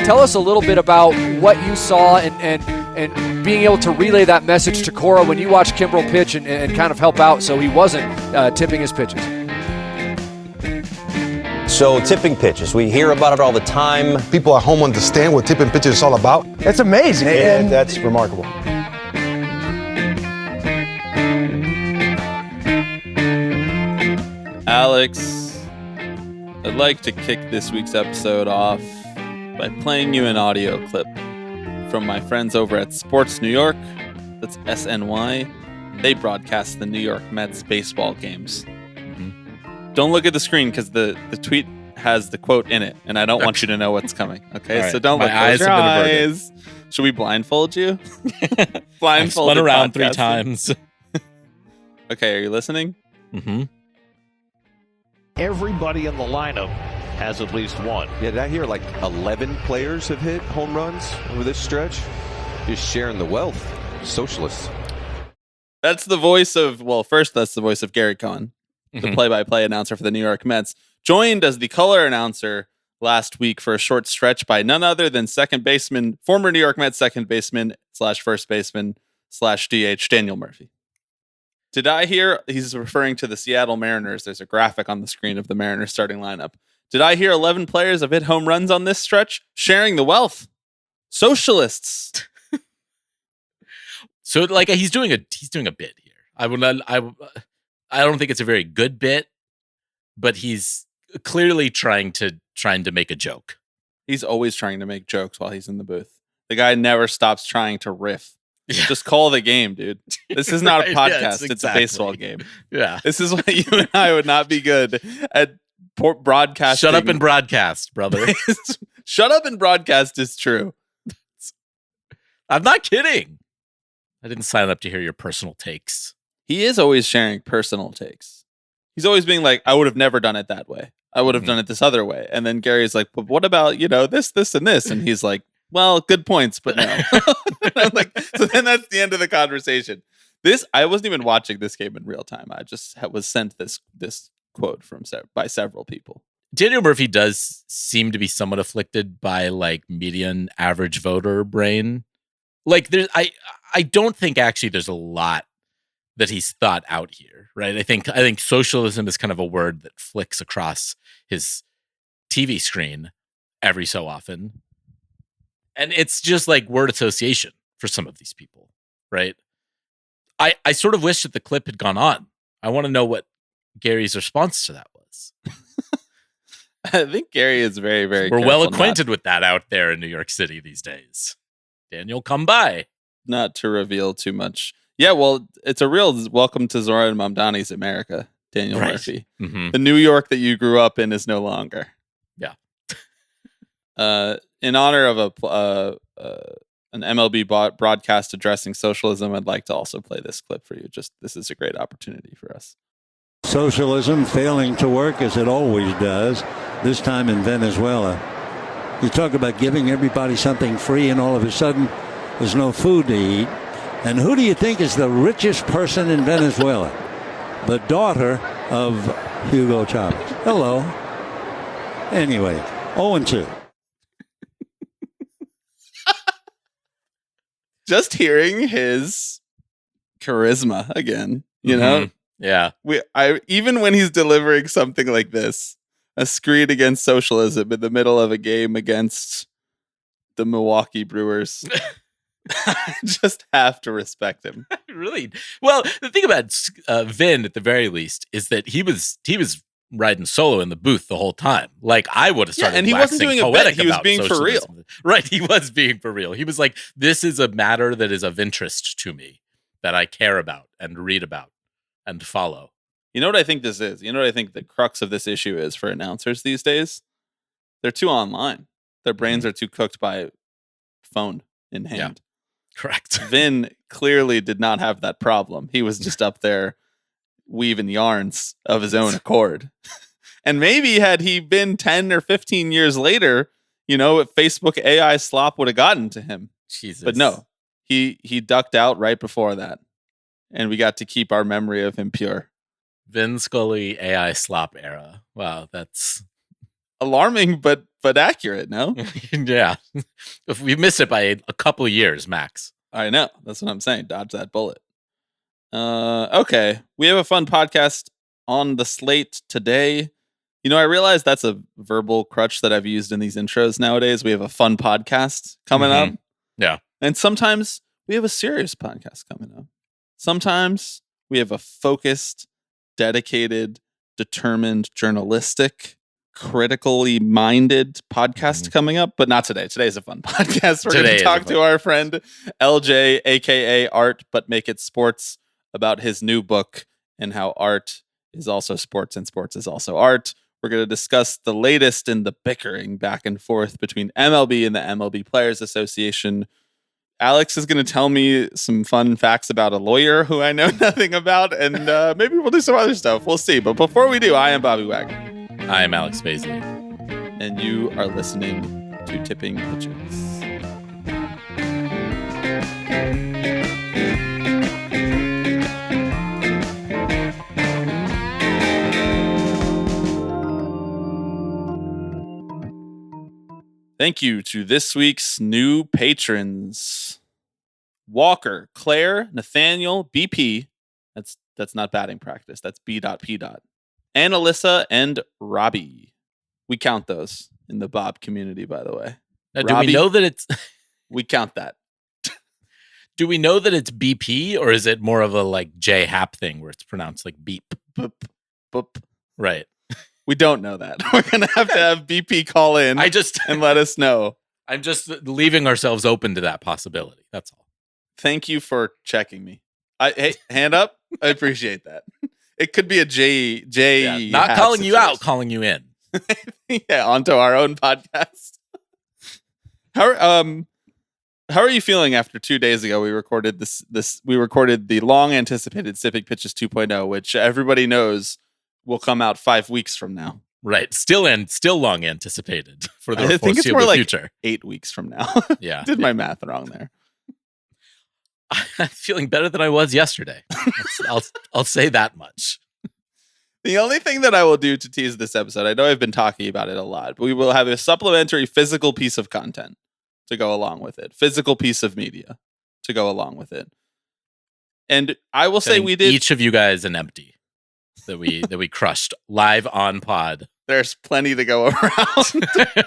Tell us a little bit about what you saw and being able to relay that message to Cora when you watched Kimbrel pitch and kind of help out so he wasn't tipping his pitches. So tipping pitches, we hear about it all the time. People at home understand what tipping pitches is all about. It's amazing. And that's remarkable. Alex, I'd like to kick this week's episode off by playing you an audio clip from my friends over at Sports New York. That's SNY. They broadcast the New York Mets baseball games. Mm-hmm. Don't look at the screen because the tweet has the quote in it, and I don't want you to know what's coming. Okay, right. So don't look. Close your eyes. Should we blindfold you? Blindfold. Spun around 3 times. Okay, are you listening? Mm-hmm. Everybody in the lineup has at least one. Yeah, did I hear like 11 players have hit home runs over this stretch? Just sharing the wealth. Socialists. That's the voice of, well, first that's the voice of Gary Cohen, the play-by-play announcer for the New York Mets, joined as the color announcer last week for a short stretch by none other than former New York Mets second baseman / first baseman / DH, Daniel Murphy. Did I hear, he's referring to the Seattle Mariners. There's a graphic on the screen of the Mariners starting lineup. Did I hear 11 players have hit home runs on this stretch? Sharing the wealth. Socialists. So like he's doing a bit here. I don't think it's a very good bit, but he's clearly trying to make a joke. He's always trying to make jokes while he's in the booth. The guy never stops trying to riff. Yeah. Just call the game, dude. This is not a podcast. Yes, exactly. It's a baseball game. Yeah. This is why you and I would not be good at broadcasting. Shut up and broadcast, brother. Shut up and broadcast is true. I'm not kidding. I didn't sign up to hear your personal takes. He is always sharing personal takes. He's always being like, I would have never done it that way. I would have done it this other way. And then Gary's like, but what about, this, and this? And he's like, well, good points, but no. I'm like, so then that's the end of the conversation. I wasn't even watching this game in real time. I just was sent this quote by several people. Daniel Murphy does seem to be somewhat afflicted by like median average voter brain. Like I don't think actually there's a lot that he's thought out here, right? I think socialism is kind of a word that flicks across his TV screen every so often. And it's just like word association for some of these people, right? I sort of wish that the clip had gone on. I want to know what Gary's response to that was. I think Gary is very, very We're well acquainted with that out there in New York City these days. Daniel, come by. Not to reveal too much. Yeah, well, it's a real welcome to Zora and Mamdani's America, Daniel Murphy. Mm-hmm. The New York that you grew up in is no longer. Yeah. In honor of an MLB broadcast addressing socialism, I'd like to also play this clip for you. This is a great opportunity for us. Socialism failing to work as it always does, this time in Venezuela. You talk about giving everybody something free and all of a sudden there's no food to eat. And who do you think is the richest person in Venezuela? The daughter of Hugo Chavez. Hello. Anyway, 0-2. Just hearing his charisma again, you know? Yeah. Even when he's delivering something like this, a screed against socialism in the middle of a game against the Milwaukee Brewers, I just have to respect him. Really? Well, the thing about Vin, at the very least, is that he was riding solo in the booth the whole time. Like, I would have started. And he wasn't doing a bit. He was being for real. Right. He was being for real. He was like, this is a matter that is of interest to me, that I care about and read about and follow. You know what I think this is? You know what I think the crux of this issue is for announcers these days? They're too online. Their brains are too cooked by phone in hand. Yeah. Correct. Vin clearly did not have that problem. He was just up there weaving yarns of his own accord. And maybe had he been 10 or 15 years later, if Facebook AI slop would have gotten to him. Jesus. But no, he ducked out right before that. And we got to keep our memory of him pure. Vin Scully AI slop era. Wow, that's alarming, but accurate. No, Yeah. If we miss it by a couple of years, max. I know. That's what I'm saying. Dodge that bullet. Okay, we have a fun podcast on the slate today. You know, I realize that's a verbal crutch that I've used in these intros nowadays. We have a fun podcast coming up. Yeah. And sometimes we have a serious podcast coming up. Sometimes we have a focused, dedicated, determined, journalistic, critically minded podcast coming up, but not today. Today's a fun podcast. We're going to talk to our friend LJ, aka ArtButMakeItSports, about his new book and how art is also sports and sports is also art. We're going to discuss the latest in the bickering back and forth between MLB and the MLB Players Association. Alex is going to tell me some fun facts about a lawyer who I know nothing about, and maybe we'll do some other stuff. We'll see. But before we do, I am Bobby Wagner. I am Alex Basley. And you are listening to Tipping Pitches. Thank you to this week's new patrons. Walker, Claire, Nathaniel, BP. That's not batting practice. That's B.P. And Alyssa and Robbie. We count those in the Bob community, by the way. Now, do we know that it's... We count that. Do we know that it's BP, or is it more of a like J Hap thing where it's pronounced like beep? Boop, boop. Right. We don't know that. We're going to have BP call in and let us know. I'm just leaving ourselves open to that possibility. That's all. Thank you for checking me. Hey, hand up. I appreciate that. It could be a J. Yeah, not calling you out, calling you in. Yeah, onto our own podcast. How are you feeling after 2 days ago? We recorded We recorded the long anticipated Civic Pitches 2.0, which everybody knows will come out 5 weeks from now. Right. Still long anticipated for the I think it's more like future. 8 weeks from now. Yeah. Did my math wrong there. I'm feeling better than I was yesterday. I'll say that much. The only thing that I will do to tease this episode, I know I've been talking about it a lot, but we will have a supplementary physical piece of content to go along with it. Physical piece of media to go along with it. And I will say we did each of you guys an empty that we crushed live on pod. There's plenty to go around.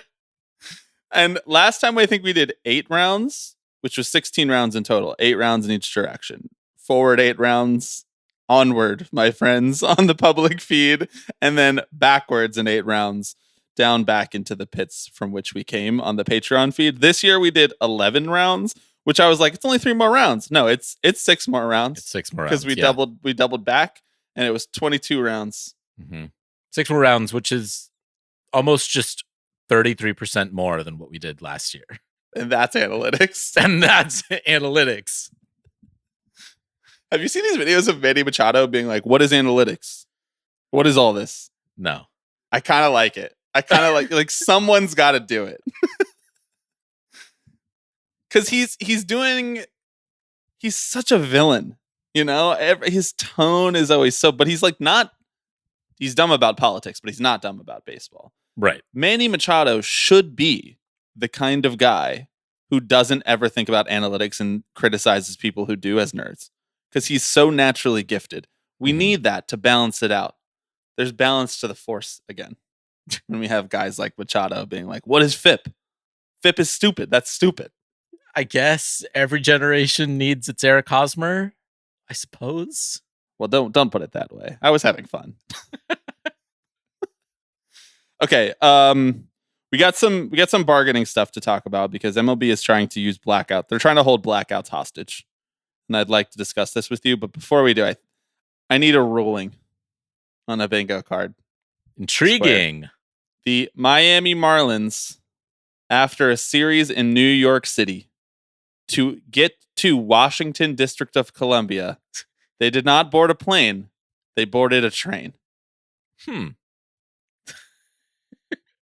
And last time I think we did 8 rounds, which was 16 rounds in total, 8 rounds in each direction. Forward 8 rounds, onward, my friends, on the public feed, and then backwards in 8 rounds, down back into the pits from which we came on the Patreon feed. This year we did 11 rounds, which I was like, it's only 3 more rounds. No, it's 6 more rounds. It's 6 more rounds. Because we doubled back, and it was 22 rounds. Mm-hmm. 6 more rounds, which is almost just 33% more than what we did last year. And that's analytics. Have you seen these videos of Manny Machado being like, what is analytics? What is all this? No. I kind of like it. I kind of like someone's got to do it. Because he's such a villain, you know? His tone is always so, but he's like he's dumb about politics, but he's not dumb about baseball. Right. Manny Machado should be the kind of guy who doesn't ever think about analytics and criticizes people who do as nerds. Because he's so naturally gifted. We need that to balance it out. There's balance to the force again. When we have guys like Machado being like, what is FIP? FIP is stupid. That's stupid. I guess every generation needs its Eric Hosmer, I suppose. Well, don't put it that way. I was having fun. Okay, we got some bargaining stuff to talk about because MLB is trying to use blackout. They're trying to hold blackouts hostage. And I'd like to discuss this with you, but before we do, I need a ruling on a bingo card. Intriguing. The Miami Marlins, after a series in New York City, to get to Washington, District of Columbia, they did not board a plane. They boarded a train.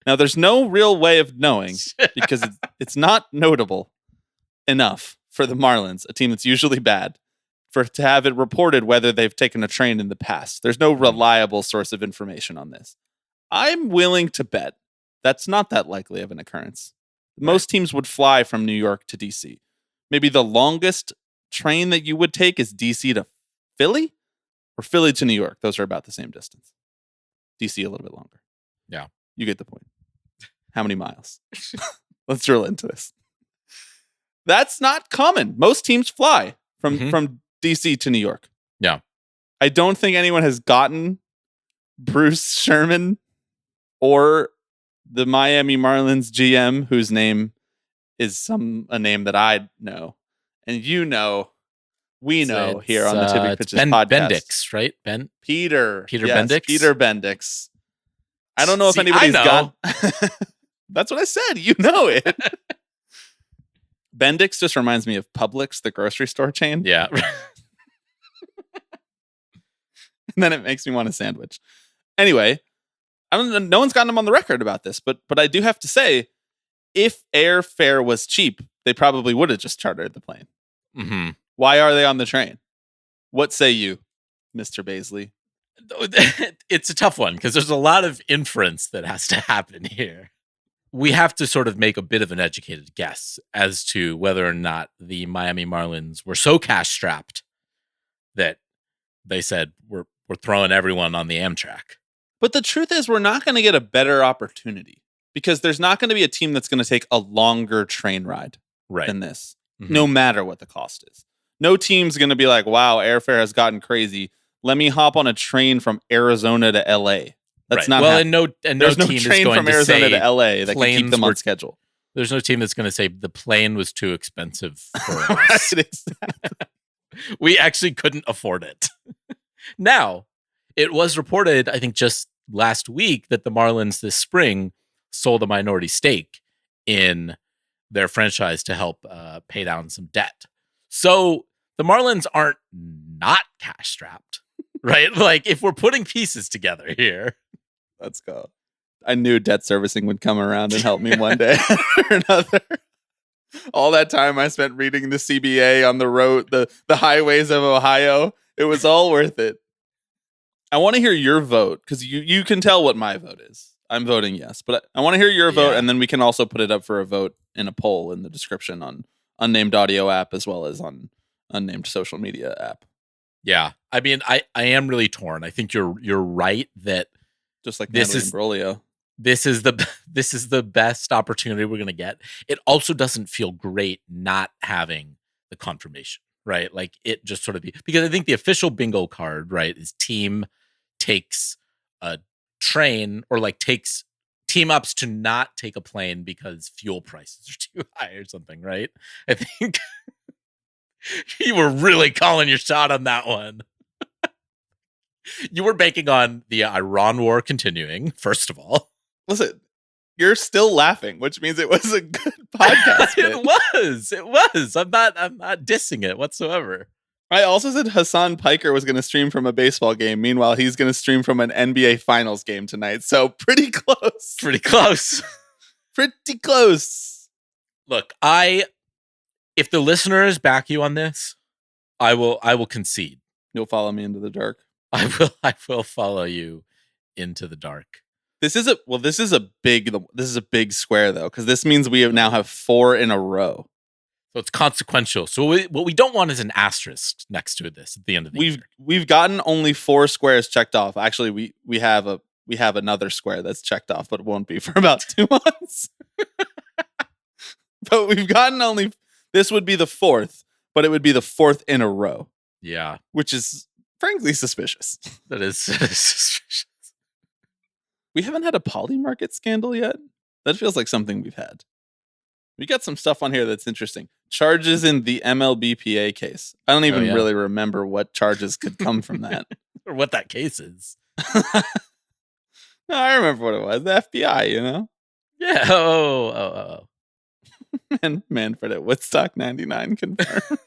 Now, there's no real way of knowing because it's not notable enough for the Marlins, a team that's usually bad, to have it reported whether they've taken a train in the past. There's no reliable source of information on this. I'm willing to bet That's not that likely of an occurrence. Most teams would fly from New York to DC. Maybe the longest train that you would take is DC to Philly or Philly to New York. Those are about the same distance. DC a little bit longer. Yeah. You get the point. How many miles? Let's drill into this. That's not common. Most teams fly from DC to New York. Yeah. I don't think anyone has gotten Bruce Sherman or the Miami Marlins GM, whose name is a name that I know. And you know, we know here on the Tipping Pitches podcast. Bendix, right? Peter yes, Bendix. Peter Bendix. I don't know if anybody's got. That's what I said. You know it. Bendix just reminds me of Publix, the grocery store chain. Yeah. And then it makes me want a sandwich. Anyway, I don't know, no one's gotten him on the record about this, but I do have to say, if airfare was cheap, they probably would have just chartered the plane. Mm-hmm. Why are they on the train? What say you, Mr. Baisley? It's a tough one because there's a lot of inference that has to happen here. We have to sort of make a bit of an educated guess as to whether or not the Miami Marlins were so cash strapped that they said we're throwing everyone on the Amtrak. But the truth is, we're not going to get a better opportunity because there's not going to be a team that's going to take a longer train ride than this, no matter what the cost is. No team's going to be like, wow, airfare has gotten crazy. Let me hop on a train from Arizona to LA. That's not well, and there's no team train is going from to Arizona say to LA that can keep them on schedule. There's no team that's going to say the plane was too expensive for Right, us. exactly. We actually couldn't afford it. Now, it was reported, I think just last week, that the Marlins this spring sold a minority stake in their franchise to help pay down some debt. So the Marlins aren't not cash strapped, right? Like if we're putting pieces together here. Let's go. I knew debt servicing would come around and help me one day or another. All that time I spent reading the CBA on the road, the highways of Ohio, it was all worth it. I want to hear your vote because you can tell what my vote is. I'm voting yes, but I want to hear your vote, and then we can also put it up for a vote in a poll in the description on unnamed audio app as well as on unnamed social media app. Yeah, I mean, I am really torn. I think you're right that just like this is Imbrolio. This is the best opportunity we're going to get. It also doesn't feel great not having the confirmation, right? Like it just sort of because I think the official bingo card, right, is team takes a train or like takes team ups to not take a plane because fuel prices are too high or something, right? I think you were really calling your shot on that one. You were banking on the Iran war continuing, first of all. Listen, you're still laughing, which means it was a good podcast. It was. I'm not dissing it whatsoever. I also said Hassan Piker was going to stream from a baseball game. Meanwhile, he's going to stream from an NBA Finals game tonight. So pretty close. Pretty close. Pretty close. Look, if the listeners back you on this, I will concede. You'll follow me into the dark. I will follow you into the dark. This is a big square though, because this means we now have 4 in a row. So it's consequential. So what we don't want is an asterisk next to this at the end of the year. We've gotten only 4 squares checked off. Actually, we have another square that's checked off, but it won't be for about 2 months. But we've gotten this would be the 4th, but it would be the 4th in a row. Yeah, which is frankly suspicious. That is suspicious. We haven't had a poly market scandal yet. That feels like something we've had. We got some stuff on here that's interesting. Charges in the MLBPA case. I don't even really remember what charges could come from that. Or what that case is. No, I remember what it was. The FBI, you know? Yeah. Oh. And Manfred at Woodstock 99 confirmed.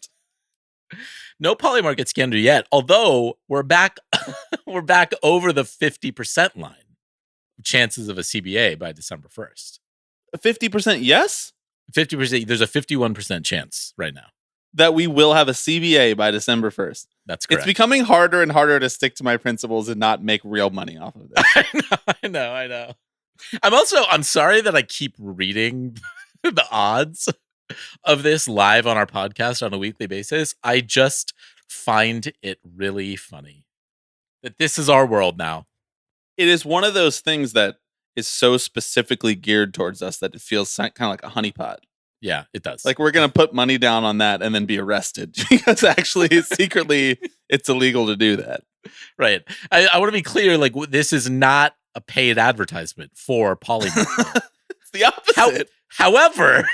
No poly market scandal yet, although we're back over the 50% line. Chances of a CBA by December 1st. A 50% yes? 50%. There's a 51% chance right now that we will have a CBA by December 1st. That's correct. It's becoming harder and harder to stick to my principles and not make real money off of this. I know. I'm sorry that I keep reading the odds of this live on our podcast on a weekly basis. I just find it really funny that this is our world now. It is one of those things that is so specifically geared towards us that it feels kind of like a honeypot. Yeah, it does. Like we're going to put money down on that and then be arrested because actually secretly it's illegal to do that. Right. I want to be clear. Like this is not a paid advertisement for Polymorph. It's the opposite. However,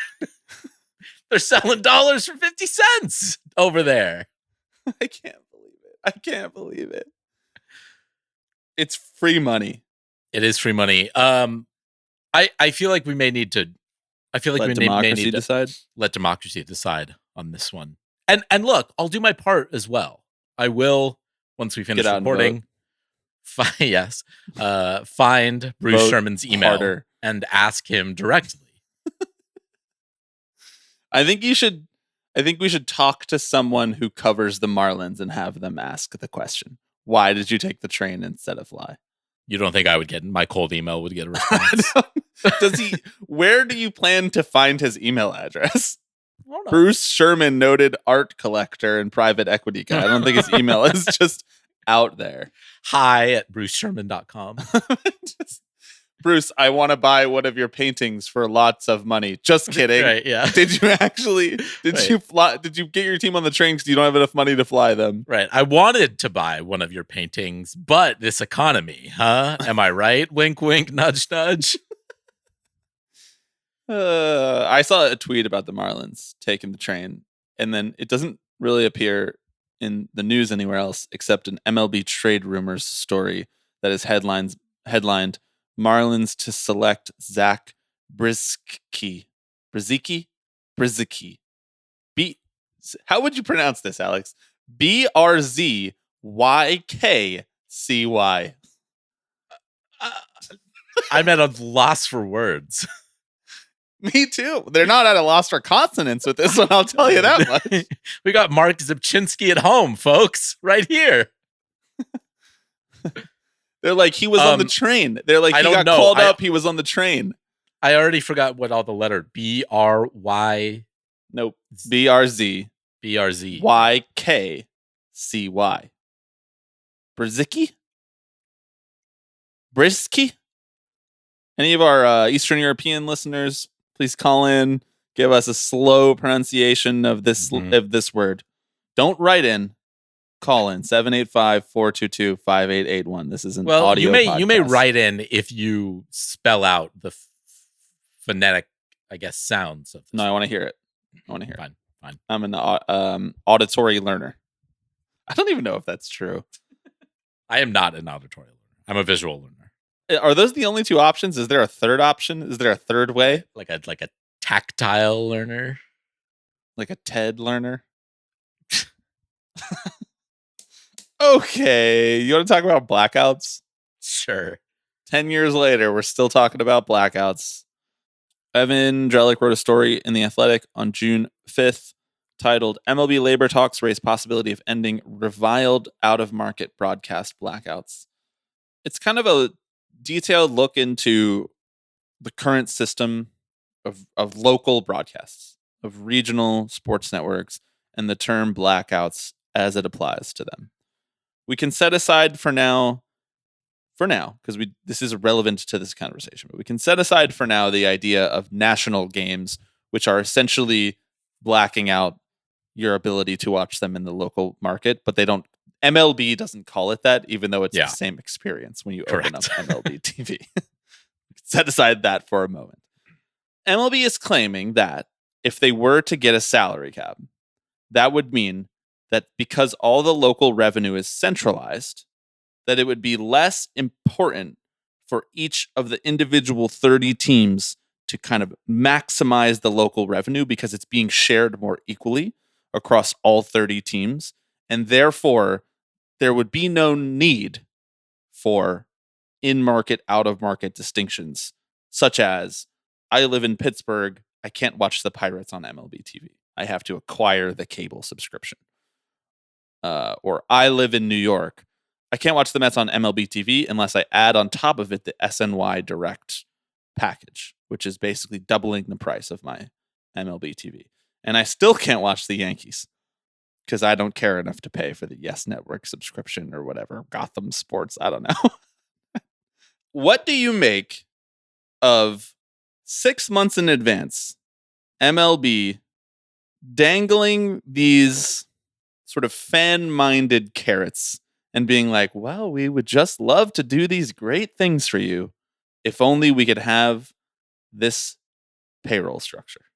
they're selling dollars for 50 cents over there. I can't believe it. It's free money. It is free money. I feel like we may need to. I feel like let we democracy may need decide. To let democracy decide on this one. And look, I'll do my part as well. I will once we finish recording. Find Bruce Vote Sherman's email harder. And ask him directly. I think we should talk to someone who covers the Marlins and have them ask the question. Why did you take the train instead of fly? You don't think I would get my cold email would get a response? Does he? Where do you plan to find his email address? Bruce Sherman, noted art collector and private equity guy. I don't think his email is just out there. hi@brucesherman.com. Bruce, I want to buy one of your paintings for lots of money. Just kidding. Right, yeah. Did you actually? Did you get your team on the train because you don't have enough money to fly them? Right. I wanted to buy one of your paintings, but this economy, huh? Am I right? Wink, wink, nudge, nudge. I saw a tweet about the Marlins taking the train, and then it doesn't really appear in the news anywhere else except an MLB trade rumors story that is headlined Marlins to select Zach Brizicki. How would you pronounce this, Alex? BRZYKCY. I'm at a loss for words. Me too. They're not at a loss for consonants with this one, I'll tell you that much. We got Mark Zipchinski at home, folks, right here. They're like, he was on the train. They're like, he got called up, he was on the train. I already forgot what all the letter BRY. Nope. BRZ. YKCY. Brizicki? Any of our Eastern European listeners, please call in. Give us a slow pronunciation of this word. Don't write in. Call in 785-422-5881. This is an audio podcast. You may write in if you spell out the phonetic, I guess, sounds of this. No, I want to hear it. Fine. I'm an auditory learner. I don't even know if that's true. I am not an auditory learner. I'm a visual learner. Are those the only two options? Is there a third option? Is there a third way? Like a tactile learner? Like a TED learner? Okay. You want to talk about blackouts? Sure. 10 years later, we're still talking about blackouts. Evan Drellick wrote a story in The Athletic on June 5th titled MLB Labor Talks Raise Possibility of Ending Reviled Out-of-Market Broadcast Blackouts. It's kind of a detailed look into the current system of local broadcasts, of regional sports networks, and the term blackouts as it applies to them. We can set aside for now, because this is relevant to this conversation, but we can set aside for now the idea of national games, which are essentially blacking out your ability to watch them in the local market, but MLB doesn't call it that, even though it's the same experience when you open up MLB TV. Set aside that for a moment. MLB is claiming that if they were to get a salary cap, that would mean that because all the local revenue is centralized, that it would be less important for each of the individual 30 teams to kind of maximize the local revenue because it's being shared more equally across all 30 teams. And therefore, there would be no need for in-market, out-of-market distinctions, such as, I live in Pittsburgh, I can't watch the Pirates on MLB TV. I have to acquire the cable subscription. Or I live in New York, I can't watch the Mets on MLB TV unless I add on top of it the SNY Direct package, which is basically doubling the price of my MLB TV. And I still can't watch the Yankees because I don't care enough to pay for the Yes Network subscription or whatever. Gotham Sports, I don't know. What do you make of 6 months in advance MLB dangling these sort of fan-minded carrots and being like, well, we would just love to do these great things for you if only we could have this payroll structure?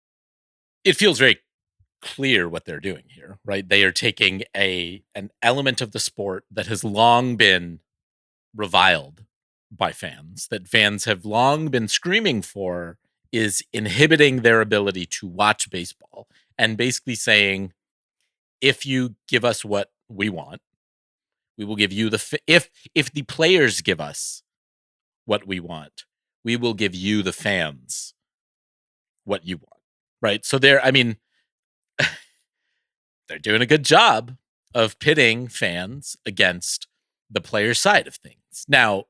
It feels very clear what they're doing here, right? They are taking an element of the sport that has long been reviled by fans, that fans have long been screaming for, is inhibiting their ability to watch baseball, and basically saying, if you give us what we want, we will give you if the players give us what we want, we will give you, the fans, what you want, right? So they're doing a good job of pitting fans against the player side of things. Now,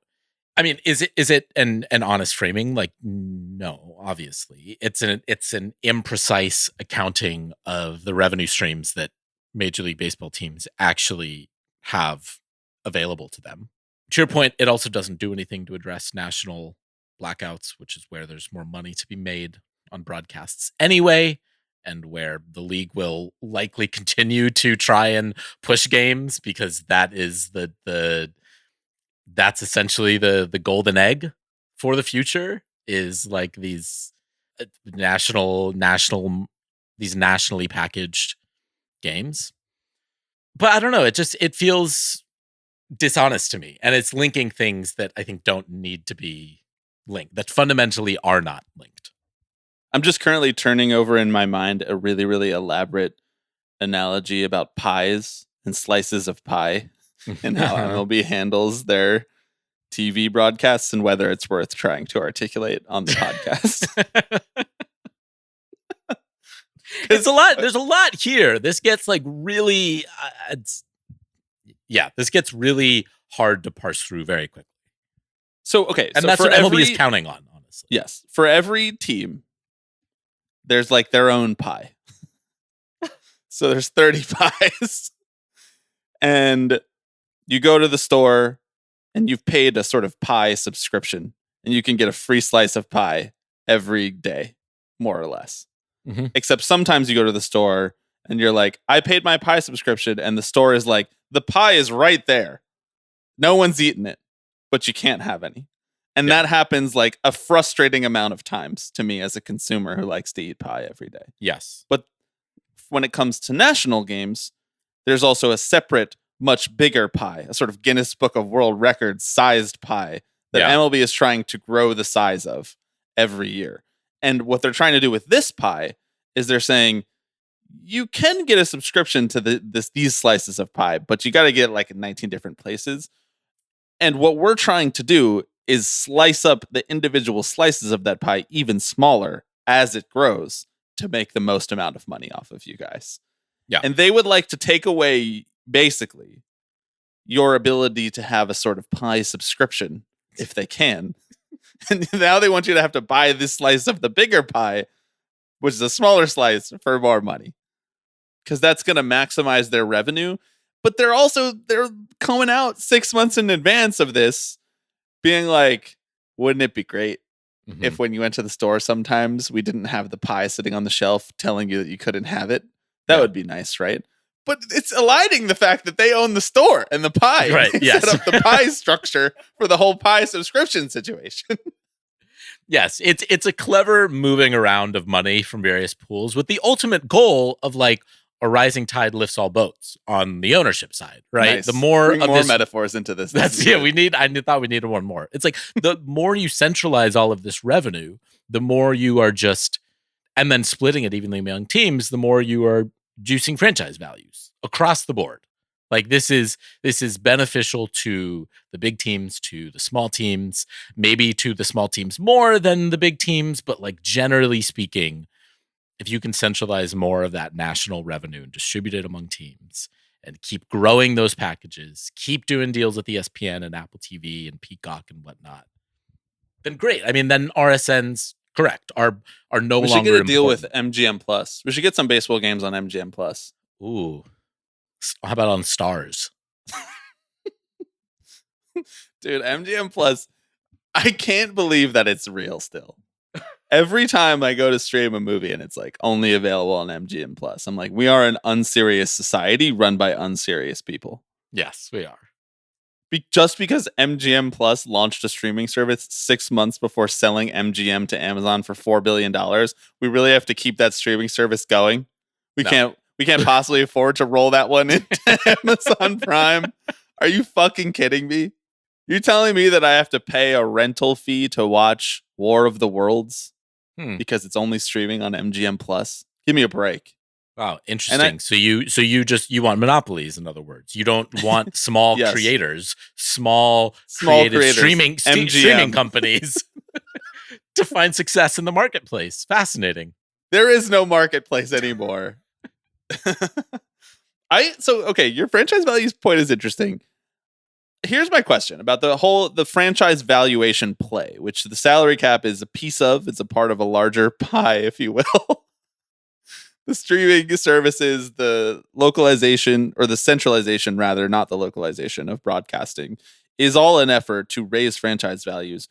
I mean, is it an honest framing? Like, no, obviously. It's an imprecise accounting of the revenue streams that Major League Baseball teams actually have available to them. To your point, it also doesn't do anything to address national blackouts, which is where there's more money to be made on broadcasts anyway, and where the league will likely continue to try and push games, because that is that's essentially the golden egg for the future, is like these nationally packaged games. But I don't know, it feels dishonest to me, and it's linking things that I think don't need to be linked, that fundamentally are not linked. I'm just currently turning over in my mind a really, really elaborate analogy about pies and slices of pie and how MLB handles their TV broadcasts and whether it's worth trying to articulate on the podcast. It's a lot. There's a lot here. This gets like really, this gets really hard to parse through very quickly. So, okay. And so that's what MLB is counting on, honestly. Yes. For every team, there's like their own pie. So there's 30 pies. And you go to the store and you've paid a sort of pie subscription, and you can get a free slice of pie every day, more or less. Mm-hmm. Except sometimes you go to the store and you're like, I paid my pie subscription, and the store is like, the pie is right there. No one's eaten it, but you can't have any. And that happens like a frustrating amount of times to me as a consumer who likes to eat pie every day. Yes. But when it comes to national games, there's also a separate, much bigger pie, a sort of Guinness Book of World Records sized pie that MLB is trying to grow the size of every year. And what they're trying to do with this pie is they're saying, you can get a subscription to these slices of pie, but you got to get it like in 19 different places. And what we're trying to do is slice up the individual slices of that pie even smaller as it grows to make the most amount of money off of you guys. Yeah. And they would like to take away, basically, your ability to have a sort of pie subscription if they can. And now they want you to have to buy this slice of the bigger pie, which is a smaller slice, for more money. Because that's going to maximize their revenue. But they're coming out 6 months in advance of this, being like, wouldn't it be great if when you went to the store sometimes we didn't have the pie sitting on the shelf telling you that you couldn't have it? That would be nice, right? But it's eliding the fact that they own the store and the pie. Right, They yes. set up the pie structure for the whole pie subscription situation. Yes, it's a clever moving around of money from various pools with the ultimate goal of like a rising tide lifts all boats on the ownership side, right? Nice. The more Bring of more this, metaphors into this. that's This is good. I thought we needed one more. It's like the more you centralize all of this revenue, the more you are just, and then splitting it evenly among teams, the more you are juicing franchise values across the board. Like this is beneficial to the big teams, to the small teams, maybe to the small teams more than the big teams, but like generally speaking, if you can centralize more of that national revenue and distribute it among teams and keep growing those packages, keep doing deals with ESPN and Apple TV and Peacock and whatnot, then great. I mean, then RSN's correct. Are no we longer. We should get a deal important. with MGM Plus. We should get some baseball games on MGM Plus. Ooh, how about on Stars? Dude, MGM Plus. I can't believe that it's real still. Every time I go to stream a movie and it's like only available on MGM Plus, I'm like, we are an unserious society run by unserious people. Yes, we are. Just because MGM Plus launched a streaming service 6 months before selling MGM to Amazon for $4 billion, we really have to keep that streaming service going. We can't possibly afford to roll that one into Amazon Prime. Are you fucking kidding me? You're telling me that I have to pay a rental fee to watch War of the Worlds because it's only streaming on MGM Plus? Give me a break. Wow, interesting. So you want monopolies, in other words. You don't want small Yes. creators, small creative creators, streaming companies to find success in the marketplace. Fascinating. There is no marketplace anymore. Your franchise values point is interesting. Here's my question about the franchise valuation play, which the salary cap is a piece of. It's a part of a larger pie, if you will. The streaming services, the localization or the centralization, rather, not the localization of broadcasting, is all an effort to raise franchise values.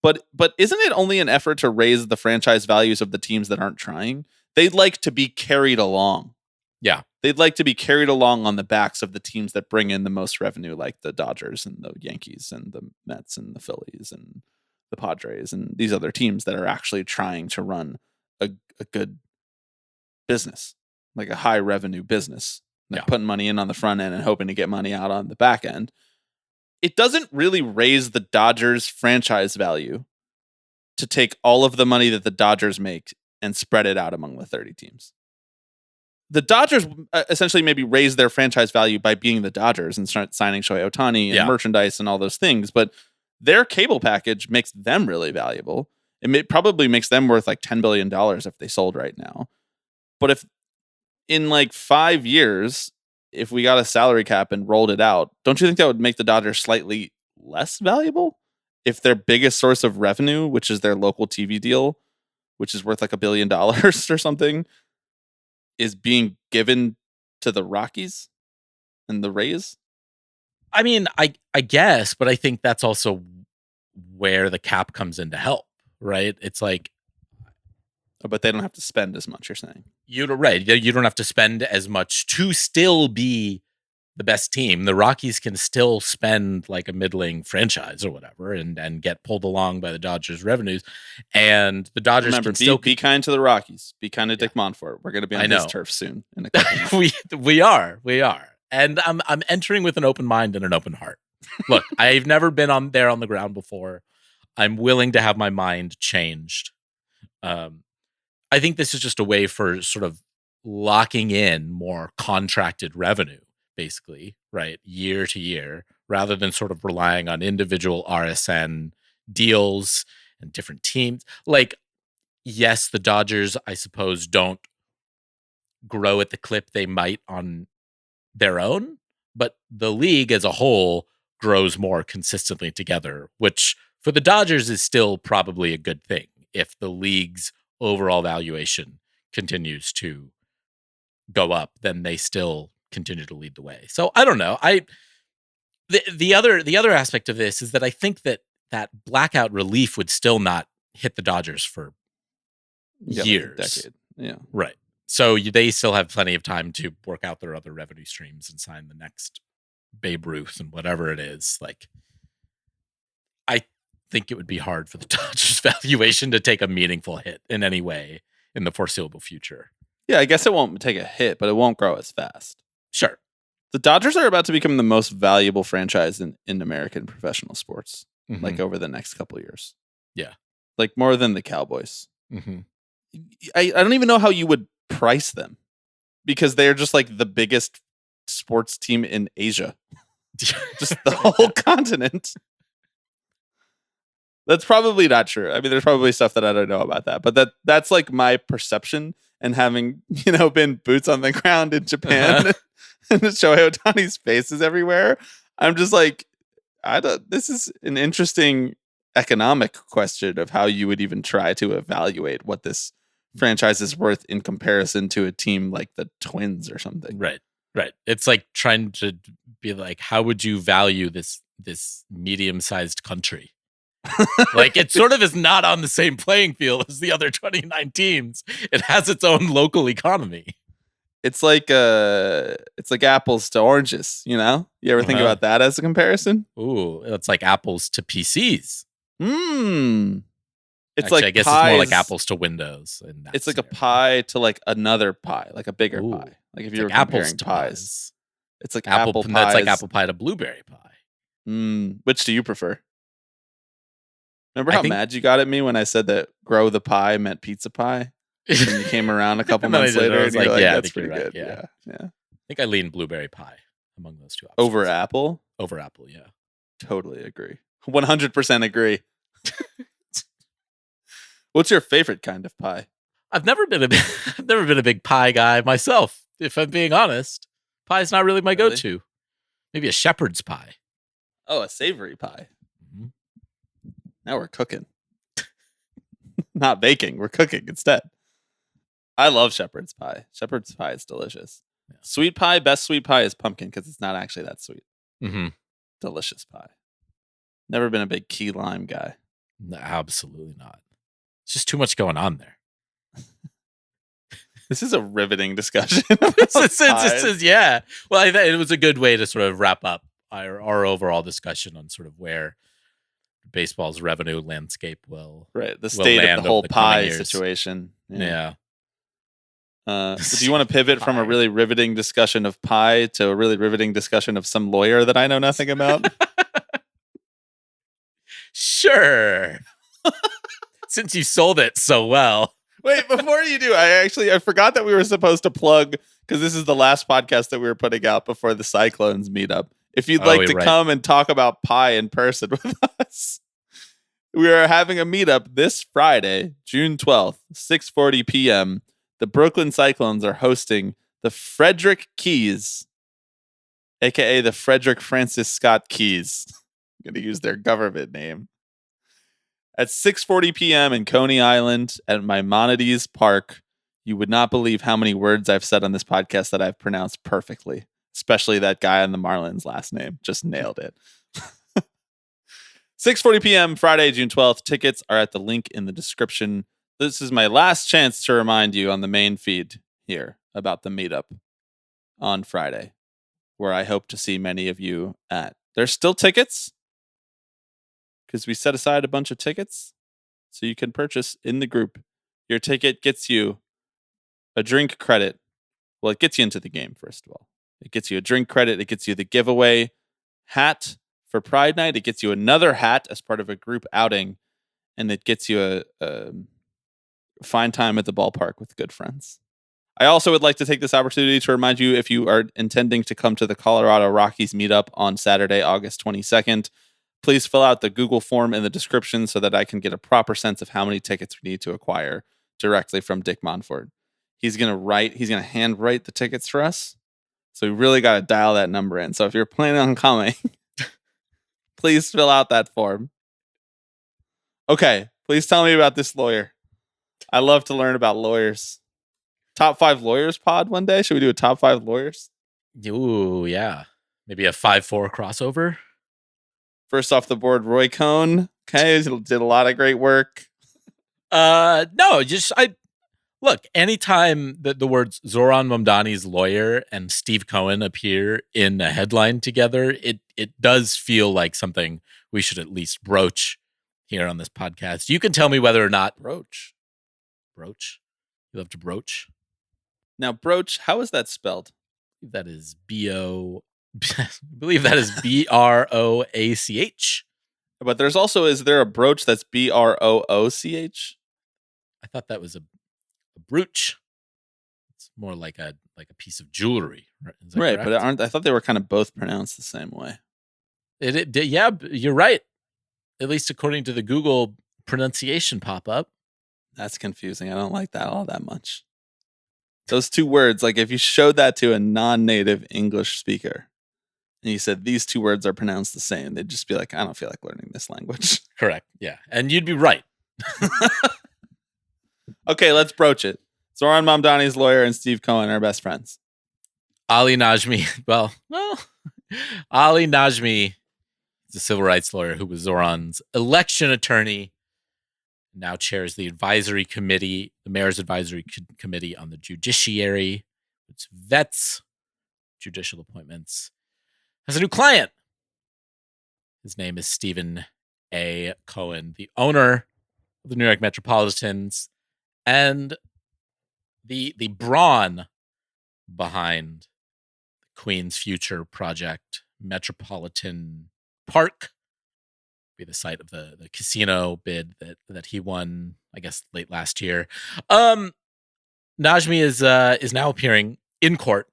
But isn't it only an effort to raise the franchise values of the teams that aren't trying? They'd like to be carried along. Yeah. They'd like to be carried along on the backs of the teams that bring in the most revenue, like the Dodgers and the Yankees and the Mets and the Phillies and the Padres and these other teams that are actually trying to run a good business, like a high revenue business, like putting money in on the front end and hoping to get money out on the back end. It doesn't really raise the Dodgers franchise value to take all of the money that the Dodgers make and spread it out among the 30 teams. The Dodgers essentially maybe raise their franchise value by being the Dodgers and start signing Shohei Ohtani and merchandise and all those things. But their cable package makes them really valuable. It probably makes them worth like $10 billion if they sold right now. But if in like 5 years, if we got a salary cap and rolled it out, don't you think that would make the Dodgers slightly less valuable? If their biggest source of revenue, which is their local TV deal, which is worth like $1 billion or something, is being given to the Rockies and the Rays? I mean, I guess, but I think that's also where the cap comes in to help, right? It's like, but they don't have to spend as much, you're saying. You're right. You don't have to spend as much to still be the best team. The Rockies can still spend like a middling franchise or whatever and get pulled along by the Dodgers' revenues. And the Dodgers can still be kind to the Rockies. Be kind to Dick Monfort. We're going to be on his turf soon. In a couple months. We are. And I'm entering with an open mind and an open heart. Look, I've never been on the ground before. I'm willing to have my mind changed. I think this is just a way for sort of locking in more contracted revenue, basically, right? Year to year, rather than sort of relying on individual RSN deals and different teams. Like, yes, the Dodgers, I suppose, don't grow at the clip they might on their own, but the league as a whole grows more consistently together, which for the Dodgers is still probably a good thing if the league's overall valuation continues to go up, then they still continue to lead the way. So I don't know. The other aspect of this is that I think that blackout relief would still not hit the Dodgers for years. Like a decade. Yeah. Right. So they still have plenty of time to work out their other revenue streams and sign the next Babe Ruth and whatever it is. Like, I think it would be hard for the Dodgers valuation to take a meaningful hit in any way in the foreseeable future. Yeah, I guess it won't take a hit, but it won't grow as fast. Sure. The Dodgers are about to become the most valuable franchise in American professional sports, like over the next couple of years. Yeah. Like more than the Cowboys. Mm-hmm. I don't even know how you would price them because they're just like the biggest sports team in Asia. Just the whole continent. That's probably not true. I mean, there's probably stuff that I don't know about that, but that's like my perception. And having, been boots on the ground in Japan and Shohei Ohtani's face is everywhere. I'm just like, this is an interesting economic question of how you would even try to evaluate what this franchise is worth in comparison to a team like the Twins or something. Right. It's like trying to be like, how would you value this medium-sized country? Like, it sort of is not on the same playing field as the other 29 teams. It has its own local economy. It's like apples to oranges, you know? You ever think about that as a comparison? Ooh, it's like apples to PCs. It's Actually, like I guess pies. it's more like apples to Windows. It's like a pie to like another pie, like a bigger pie. Like if you were like apples comparing to pies. It's like apple pies. That's like apple pie to blueberry pie. Which do you prefer? Remember how mad you got at me when I said that grow the pie meant pizza pie? And you came around a couple months later and you're like, that's pretty good. Right. Yeah. I think I lean blueberry pie among those two options. Over apple? Over apple, yeah. Totally agree. 100% agree. What's your favorite kind of pie? I've never been a big pie guy myself, if I'm being honest. Pie's not really my go-to. Maybe a shepherd's pie. Oh, a savory pie. Mm-hmm. Now we're cooking. Not baking, we're cooking instead. I love shepherd's pie. Shepherd's pie is delicious. Yeah. Sweet pie, best sweet pie is pumpkin because it's not actually that sweet. Mm-hmm. Delicious pie. Never been a big key lime guy. No, absolutely not. It's just too much going on there. This is a riveting discussion. Yeah. Well, I thought it was a good way to sort of wrap up our overall discussion on sort of where baseball's revenue landscape will the state of the whole pie situation. Yeah. Do you want to pivot from a really riveting discussion of pie to a really riveting discussion of some lawyer that I know nothing about? Sure. Since you sold it so well. Wait, before you do, I forgot that we were supposed to plug, because this is the last podcast that we were putting out before the Cyclones meetup. If you'd like to come and talk about pie in person with us, we are having a meetup this Friday, June 12th, 6:40 p.m. The Brooklyn Cyclones are hosting the Frederick Keys, a.k.a. the Frederick Francis Scott Keys. I'm going to use their government name. At 6:40 p.m. in Coney Island at Maimonides Park. You would not believe how many words I've said on this podcast that I've pronounced perfectly, especially that guy on the Marlins last name. Just nailed it. 6:40 p.m. Friday, June 12th. Tickets are at the link in the description. This is my last chance to remind you on the main feed here about the meetup on Friday, where I hope to see many of you at. There's still tickets, because we set aside a bunch of tickets so you can purchase in the group. Your ticket gets you a drink credit. Well, it gets you into the game, first of all. It gets you a drink credit. It gets you the giveaway hat for Pride Night. It gets you another hat as part of a group outing. And it gets you a fine time at the ballpark with good friends. I also would like to take this opportunity to remind you, if you are intending to come to the Colorado Rockies meetup on Saturday, August 22nd, please fill out the Google form in the description so that I can get a proper sense of how many tickets we need to acquire directly from Dick Monfort. He's going to hand write the tickets for us. So we really got to dial that number in. So if you're planning on coming, please fill out that form. Okay, please tell me about this lawyer. I love to learn about lawyers. Top 5 lawyers pod one day? Should we do a top 5 lawyers? Ooh, yeah. Maybe a 5-4 crossover? First off the board, Roy Cohn. Okay, did a lot of great work. No, look, anytime that the words Zoran Mamdani's lawyer and Steve Cohen appear in a headline together, it does feel like something we should at least broach here on this podcast. You can tell me whether or not broach. You love to broach. Now, broach, how is that spelled? That is B-O. I believe that is B-R-O-A-C-H. But is there a brooch that's B-R-O-O-C-H? I thought that was a brooch. It's more like a piece of jewelry, right? Right, but I thought they were kind of both pronounced the same way. Yeah, you're right. At least according to the Google pronunciation pop-up. That's confusing. I don't like that all that much. Those two words, like if you showed that to a non-native English speaker, and you said these two words are pronounced the same, they'd just be like, I don't feel like learning this language. Correct. Yeah. And you'd be right. Okay, let's broach it. Zoran Mamdani's lawyer and Steve Cohen are best friends. Ali Najmi. Well, Ali Najmi is a civil rights lawyer who was Zoran's election attorney, now chairs the advisory committee, the mayor's advisory committee on the judiciary, which vets judicial appointments, has a new client. His name is Stephen A. Cohen, the owner of the New York Metropolitans and the brawn behind the Queen's Future Project, Metropolitan Park, be the site of the casino bid that he won, I guess, late last year. Najmi is now appearing in court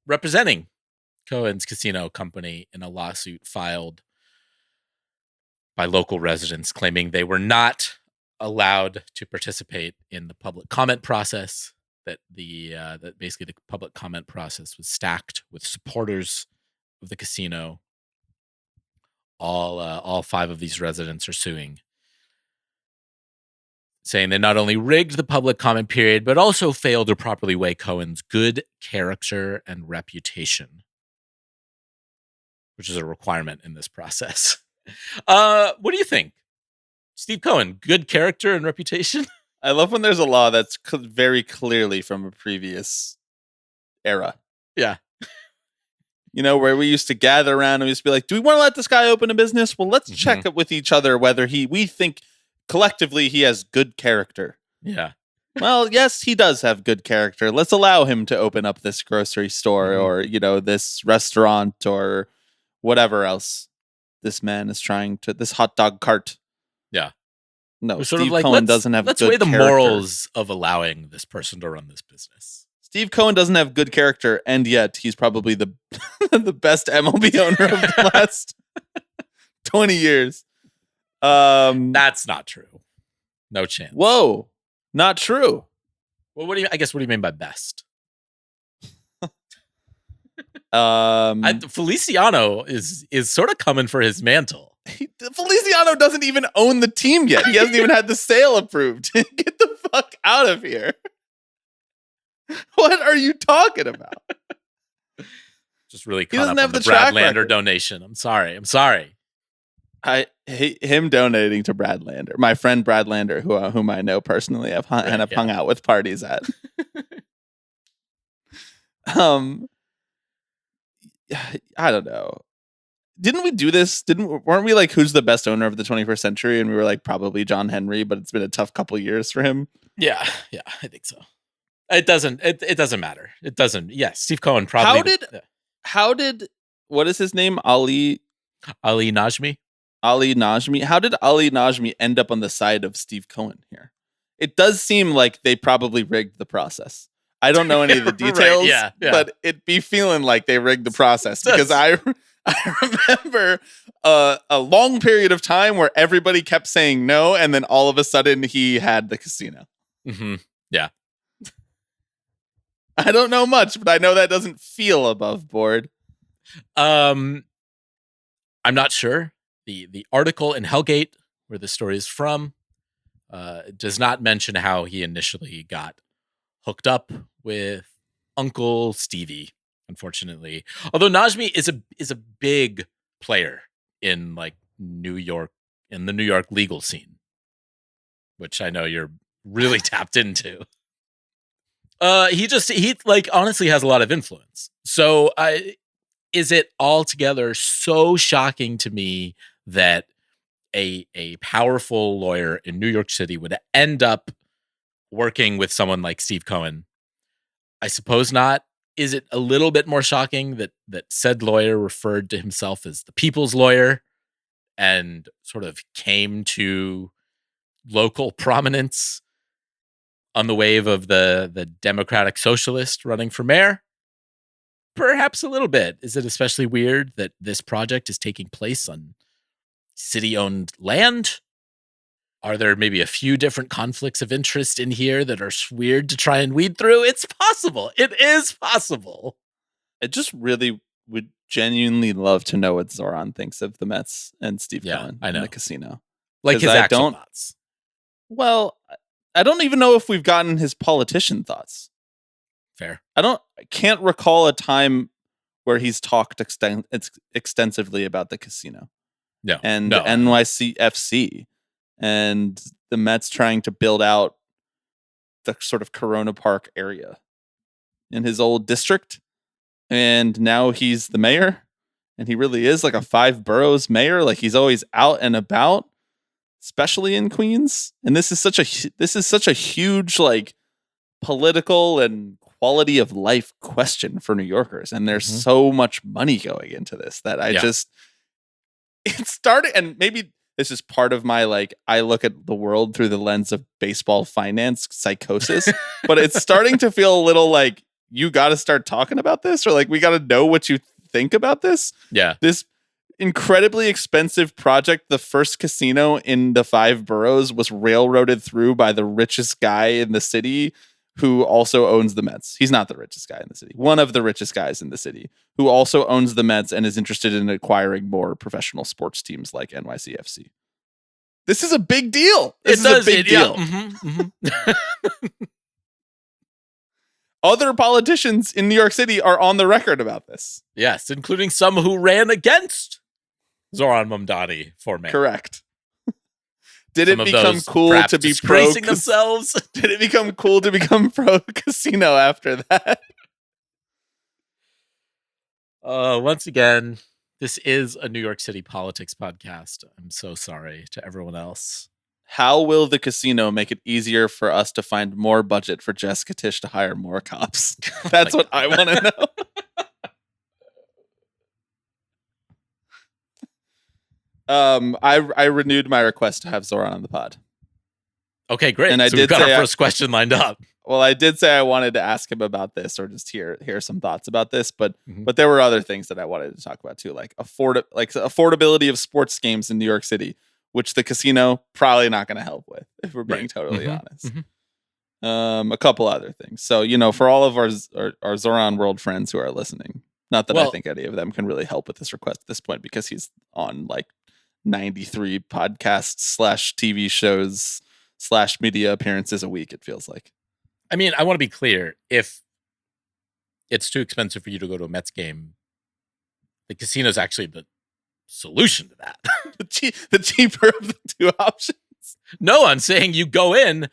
representing Cohen's casino company in a lawsuit filed by local residents claiming they were not allowed to participate in the public comment process, that basically the public comment process was stacked with supporters of the casino. All 5 of these residents are suing, saying they not only rigged the public comment period, but also failed to properly weigh Cohen's good character and reputation, which is a requirement in this process. What do you think? Steve Cohen, good character and reputation? I love when there's a law that's very clearly from a previous era. Yeah. You know, where we used to gather around and we used to be like, do we want to let this guy open a business? Well, let's check it with each other whether we think collectively he has good character. Yeah. Well, yes, he does have good character. Let's allow him to open up this grocery store or, this restaurant or whatever else this man is trying to, this hot dog cart. Yeah. No, sort Steve of like, Cohen doesn't have let's good weigh the character. morals of allowing this person to run this business. Steve Cohen doesn't have good character, and yet he's probably the the best MLB owner of the last 20 years. That's not true. No chance. Whoa, not true. Well, what do you mean by best? Feliciano is sort of coming for his mantle. Feliciano doesn't even own the team yet. He hasn't even had the sale approved. Get the fuck out of here. What are you talking about? Just really caught up on the Brad Lander donation. I'm sorry. I hate him donating to Brad Lander. My friend Brad Lander, whom I know personally, have hung out with parties at. I don't know. Didn't we do this? Weren't we like, who's the best owner of the 21st century? And we were like, probably John Henry, but it's been a tough couple years for him. Yeah, I think so. It doesn't matter. It doesn't. Yeah, Steve Cohen probably. How did what is his name? Ali Najmi? Ali Najmi. How did Ali Najmi end up on the side of Steve Cohen here? It does seem like they probably rigged the process. I don't know any of the details, right, yeah. But it'd be feeling like they rigged the process because I remember a long period of time where everybody kept saying no, and then all of a sudden he had the casino. Mm-hmm. Yeah. I don't know much, but I know that doesn't feel above board. I'm not sure. The article in Hellgate, where the story is from, does not mention how he initially got hooked up with Uncle Stevie, unfortunately. Although Najmi is a big player in like New York, in the New York legal scene, which I know you're really tapped into. He honestly has a lot of influence. So is it altogether so shocking to me that a powerful lawyer in New York City would end up working with someone like Steve Cohen? I suppose not. Is it a little bit more shocking that said lawyer referred to himself as the people's lawyer and sort of came to local prominence on the wave of the Democratic Socialist running for mayor? Perhaps a little bit. Is it especially weird that this project is taking place on city-owned land? Are there maybe a few different conflicts of interest in here that are weird to try and weed through? It's possible. It is possible. It just really would genuinely love to know what Zoran thinks of the Mets and Steve Cohen I know. in the casino. Like his actual thoughts. Well, I don't even know if we've gotten his politician thoughts. Fair. I can't recall a time where he's talked extensively about the casino. No. And NYCFC and the Mets trying to build out the sort of Corona Park area in his old district. And now he's the mayor, and he really is like a 5 boroughs mayor. Like he's always out and about, especially in Queens. And this is such a huge like political and quality of life question for New Yorkers. And there's so much money going into this that it started, and maybe this is part of my like I look at the world through the lens of baseball finance psychosis, but it's starting to feel a little like you got to start talking about this, or like we got to know what you think about this. Yeah. This incredibly expensive project, the first casino in the 5 boroughs, was railroaded through by the richest guy in the city who also owns the Mets. He's not the richest guy in the city. One of the richest guys in the city who also owns the Mets and is interested in acquiring more professional sports teams like NYCFC. This is a big deal. This is a big deal. Other politicians in New York City are on the record about this. Yes, including some who ran against Zoran Mamdani for mayor. Correct. Did it become cool to be pro themselves? Did it become cool to become pro casino after that? Once again, this is a New York City politics podcast. I'm so sorry to everyone else. How will the casino make it easier for us to find more budget for Jessica Tisch to hire more cops? That's what I want to know. I renewed my request to have Zoran on the pod. Okay, great. And we've got our first question lined up. Well, I did say I wanted to ask him about this, or just hear some thoughts about this, but there were other things that I wanted to talk about too, like affordability of sports games in New York City, which the casino probably not going to help with, if we're being totally honest. A couple other things. So, for all of our Zoran World friends who are listening, not that I think any of them can really help with this request at this point, because he's on like 93 podcasts / TV shows / media appearances a week, it feels like. I mean, I want to be clear. If it's too expensive for you to go to a Mets game, the casino is actually the solution to that. The cheaper of the two options. No, I'm saying you go in,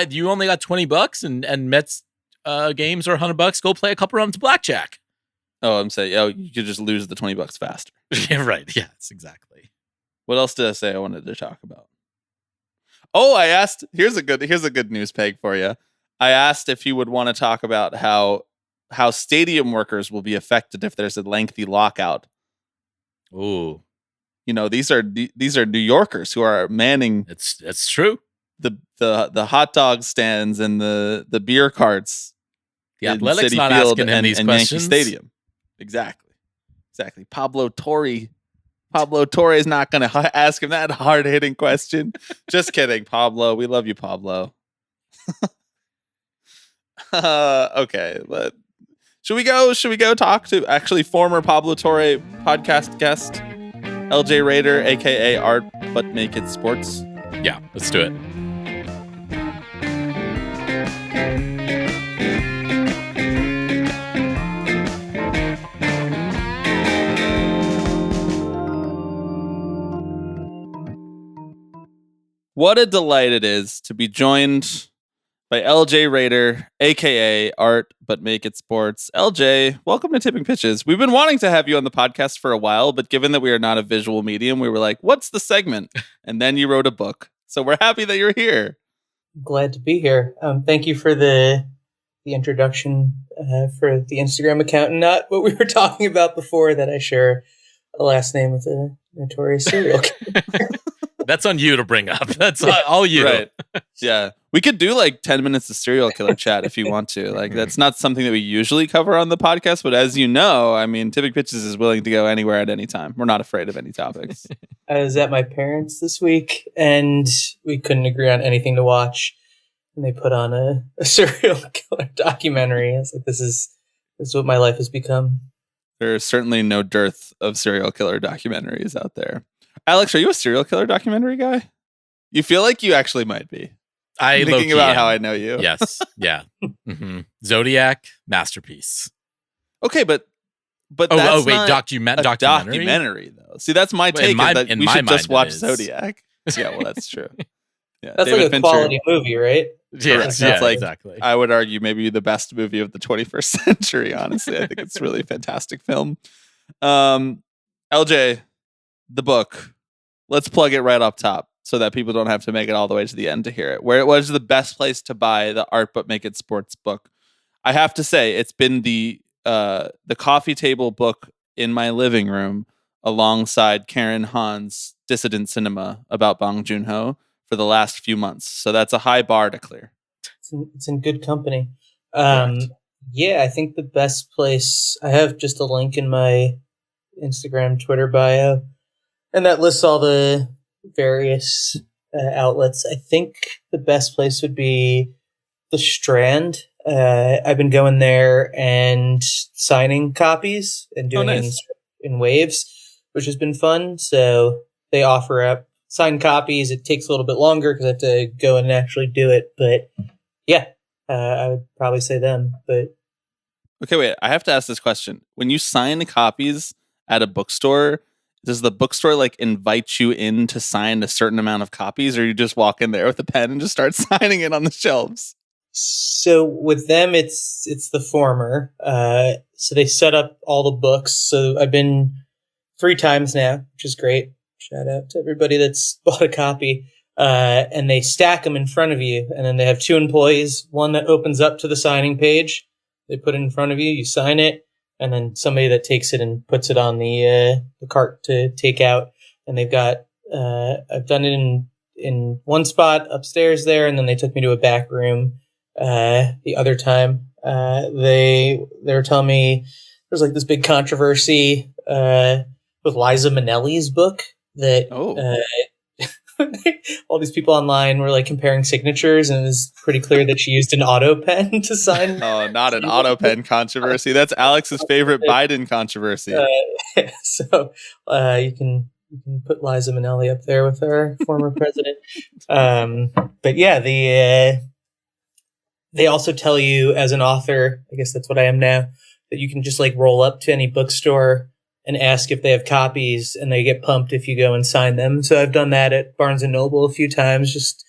you only got $20 and Mets games are $100. Go play a couple rounds of blackjack. Oh, I'm saying, you could just lose the $20 faster. Yeah, right. Yes, exactly. What else did I say I wanted to talk about? Oh, I asked. Here's a good news peg for you. I asked if he would want to talk about how stadium workers will be affected if there's a lengthy lockout. Ooh. These are New Yorkers who are manning. It's true. The hot dog stands and the beer carts. The Athletics Citi not Field asking him these questions. Yankee Stadium. Exactly. Pablo Torre is not going to ask him that hard hitting question. Just kidding, Pablo. We love you, Pablo. Okay, but should we go talk to actually former Pablo Torre podcast guest, LJ Rader AKA ArtButMakeItSports? Yeah, let's do it. What a delight it is to be joined by LJ Rader, AKA ArtButMakeItSports. LJ, welcome to Tipping Pitches. We've been wanting to have you on the podcast for a while, but given that we are not a visual medium, we were like, what's the segment? And then you wrote a book. So we're happy that you're here. Glad to be here. Thank you for the introduction for the Instagram account, and not what we were talking about before, that I share a last name with a notorious serial killer. That's on you to bring up. That's all you. Right. Yeah. We could do like 10 minutes of serial killer chat if you want to. Like, that's not something that we usually cover on the podcast, but as you know, I mean, Tipping Pitches is willing to go anywhere at any time. We're not afraid of any topics. I was at my parents' this week, and we couldn't agree on anything to watch. And they put on a serial killer documentary. I was like, this is what my life has become. There's certainly no dearth of serial killer documentaries out there. Alex, are you a serial killer documentary guy? You feel like you actually might be. I'm thinking about how I know you. Yes. Yeah. Zodiac, masterpiece. Okay, but wait, not documentary though. See, that's my take. In we my should just mind watch it is. Zodiac. Yeah, well, that's true. Yeah, That's David like a Fincher, quality movie, right? Correct. Yeah, That's like, exactly. I would argue maybe the best movie of the 21st century. Honestly, I think it's really a fantastic film. LJ, the book. Let's plug it right up top so that people don't have to make it all the way to the end to hear it. Where it was the best place to buy the Art But Make It Sports book. I have to say, it's been the coffee table book in my living room alongside Karen Han's Dissident Cinema about Bong Joon-ho for the last few months. So that's a high bar to clear. It's in good company. Correct. Yeah, I think the best place, I have just a link in my Instagram, Twitter bio, and that lists all the various outlets. I think the best place would be the Strand. I've been going there and signing copies and doing it in waves, which has been fun. So they offer up signed copies. It takes a little bit longer because I have to go and actually do it. But yeah, I would probably say them. But okay, wait. I have to ask this question. When you sign copies at a bookstore, does the bookstore like invite you in to sign a certain amount of copies, or you just walk in there with a pen and just start signing it on the shelves? so with them, it's the former. So they set up all the books. So I've been 3 times now, which is great. Shout out to everybody that's bought a copy. And they stack them in front of you. And then they have 2 employees, one that opens up to the signing page. They put it in front of you, you sign it, and then somebody that takes it and puts it on the cart to take out. And they've got, I've done it in one spot upstairs there, and then they took me to a back room the other time. They were telling me there's like this big controversy with Liza Minnelli's book that all these people online were like comparing signatures, and it was pretty clear that she used an auto pen to sign. Oh, not an auto pen controversy. That's Alex's favorite Biden controversy. So you can put Liza Minnelli up there with our former president. But yeah, they also tell you as an author, I guess that's what I am now, that you can just like roll up to any bookstore and ask if they have copies, and they get pumped if you go and sign them. So I've done that at Barnes & Noble a few times, just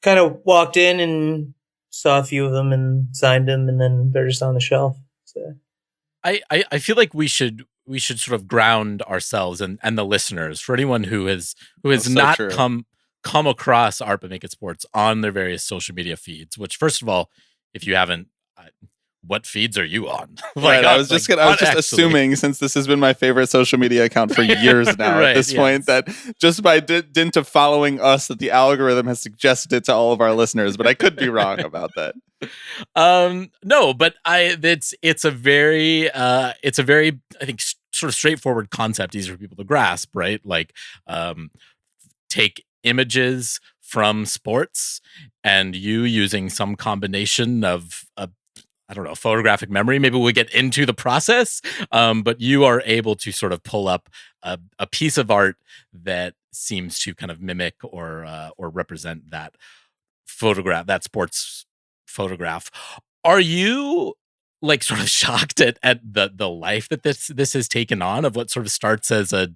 kind of walked in and saw a few of them and signed them, and then they're just on the shelf. So I feel like we should sort of ground ourselves and the listeners, for anyone who has not come across Art But Make It Sports on their various social media feeds, which, first of all, if you haven't, what feeds are you on? Right, I was just assuming, since this has been my favorite social media account for years now at this point, that just by dint of following us, that the algorithm has suggested it to all of our listeners, but I could be wrong about that. No, but it's a very I think sort of straightforward concept, easy for people to grasp, right? Like take images from sports, and you using some combination of I don't know, photographic memory. Maybe we'll get into the process, but you are able to sort of pull up a piece of art that seems to kind of mimic or represent that photograph, that sports photograph. Are you like sort of shocked at the life that this has taken on, of what sort of starts as a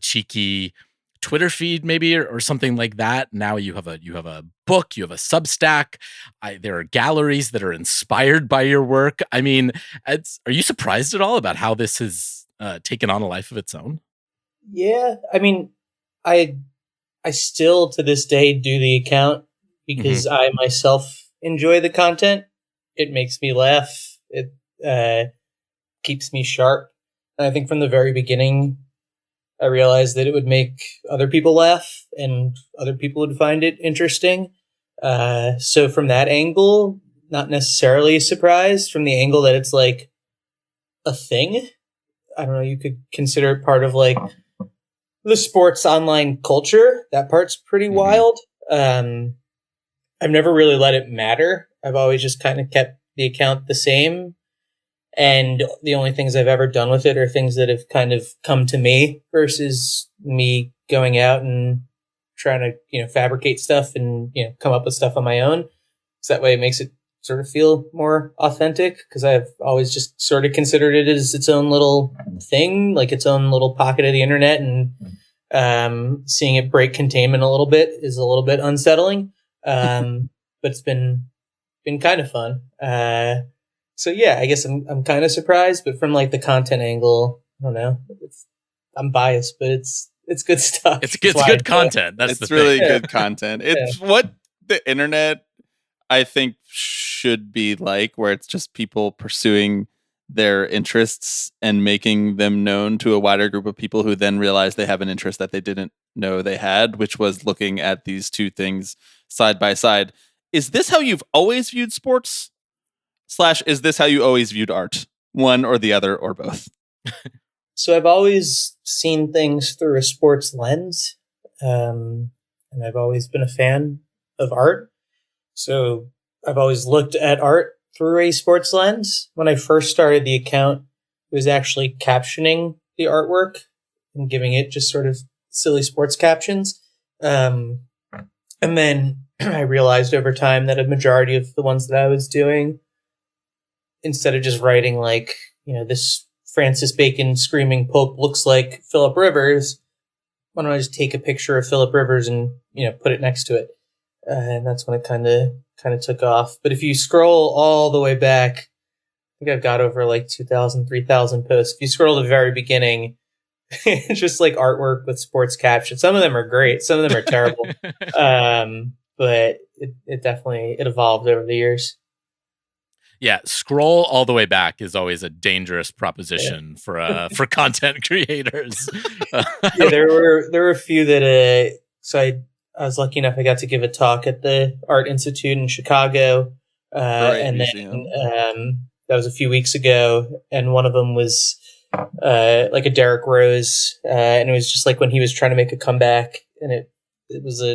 cheeky Twitter feed maybe or something like that? Now you have a book, you have a Substack. There are galleries that are inspired by your work. I mean, are you surprised at all about how this has taken on a life of its own? Yeah, I mean, I still to this day do the account because I myself enjoy the content. It makes me laugh. It keeps me sharp. And I think from the very beginning, I realized that it would make other people laugh and other people would find it interesting. So from that angle, not necessarily surprised. From the angle that it's like a thing, I don't know, you could consider it part of like the sports online culture. That part's pretty wild. I've never really let it matter. I've always just kind of kept the account the same. And the only things I've ever done with it are things that have kind of come to me versus me going out and trying to, fabricate stuff and, come up with stuff on my own. So that way it makes it sort of feel more authentic, because I've always just sort of considered it as its own little thing, like its own little pocket of the internet. And seeing it break containment a little bit is a little bit unsettling. But it's been kind of fun. So yeah, I guess I'm kind of surprised, but from like the content angle, I don't know. I'm biased, but it's good stuff. It's good content. That's it's the really thing. good content. It's what the internet, I think, should be like, where it's just people pursuing their interests and making them known to a wider group of people who then realize they have an interest that they didn't know they had, which was looking at these two things side by side. Is this how you've always viewed sports? / is this how you always viewed art? One or the other or both? So I've always seen things through a sports lens. And I've always been a fan of art. So I've always looked at art through a sports lens. When I first started the account, it was actually captioning the artwork and giving it just sort of silly sports captions. And then I realized over time that a majority of the ones that I was doing, instead of just writing like, this Francis Bacon screaming Pope looks like Philip Rivers, why don't I just take a picture of Philip Rivers and, put it next to it? And that's when it kind of took off. But if you scroll all the way back, I think I've got over like 2,000, 3,000 posts. If you scroll to the very beginning, it's just like artwork with sports captions. Some of them are great. Some of them are terrible. But it definitely evolved over the years. Yeah, scroll all the way back is always a dangerous proposition for content creators. Yeah, there were a few that so I was lucky enough I got to give a talk at the Art Institute in Chicago, and then that was a few weeks ago, and one of them was like a Derrick Rose, and it was just like when he was trying to make a comeback, and it was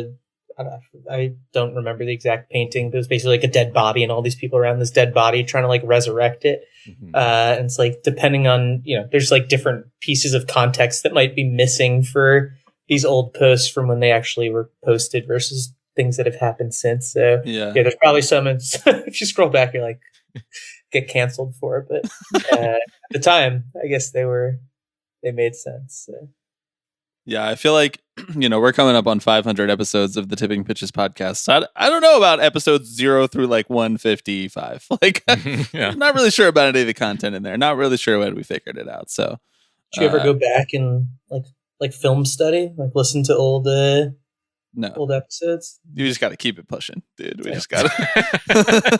I don't remember the exact painting, but it was basically like a dead body and all these people around this dead body trying to like resurrect it. Mm-hmm. And it's like, depending on, there's like different pieces of context that might be missing for these old posts from when they actually were posted versus things that have happened since. So yeah there's probably some, if you scroll back, you're like, get canceled for it. But at the time, I guess they made sense. So. Yeah, I feel like, we're coming up on 500 episodes of the Tipping Pitches podcast. So I don't know about episodes 0 through like 155. Like, I'm not really sure about any of the content in there. Not really sure when we figured it out. So, did you ever go back and like film study, like listen to old episodes? You just got to keep it pushing, dude. We just got to.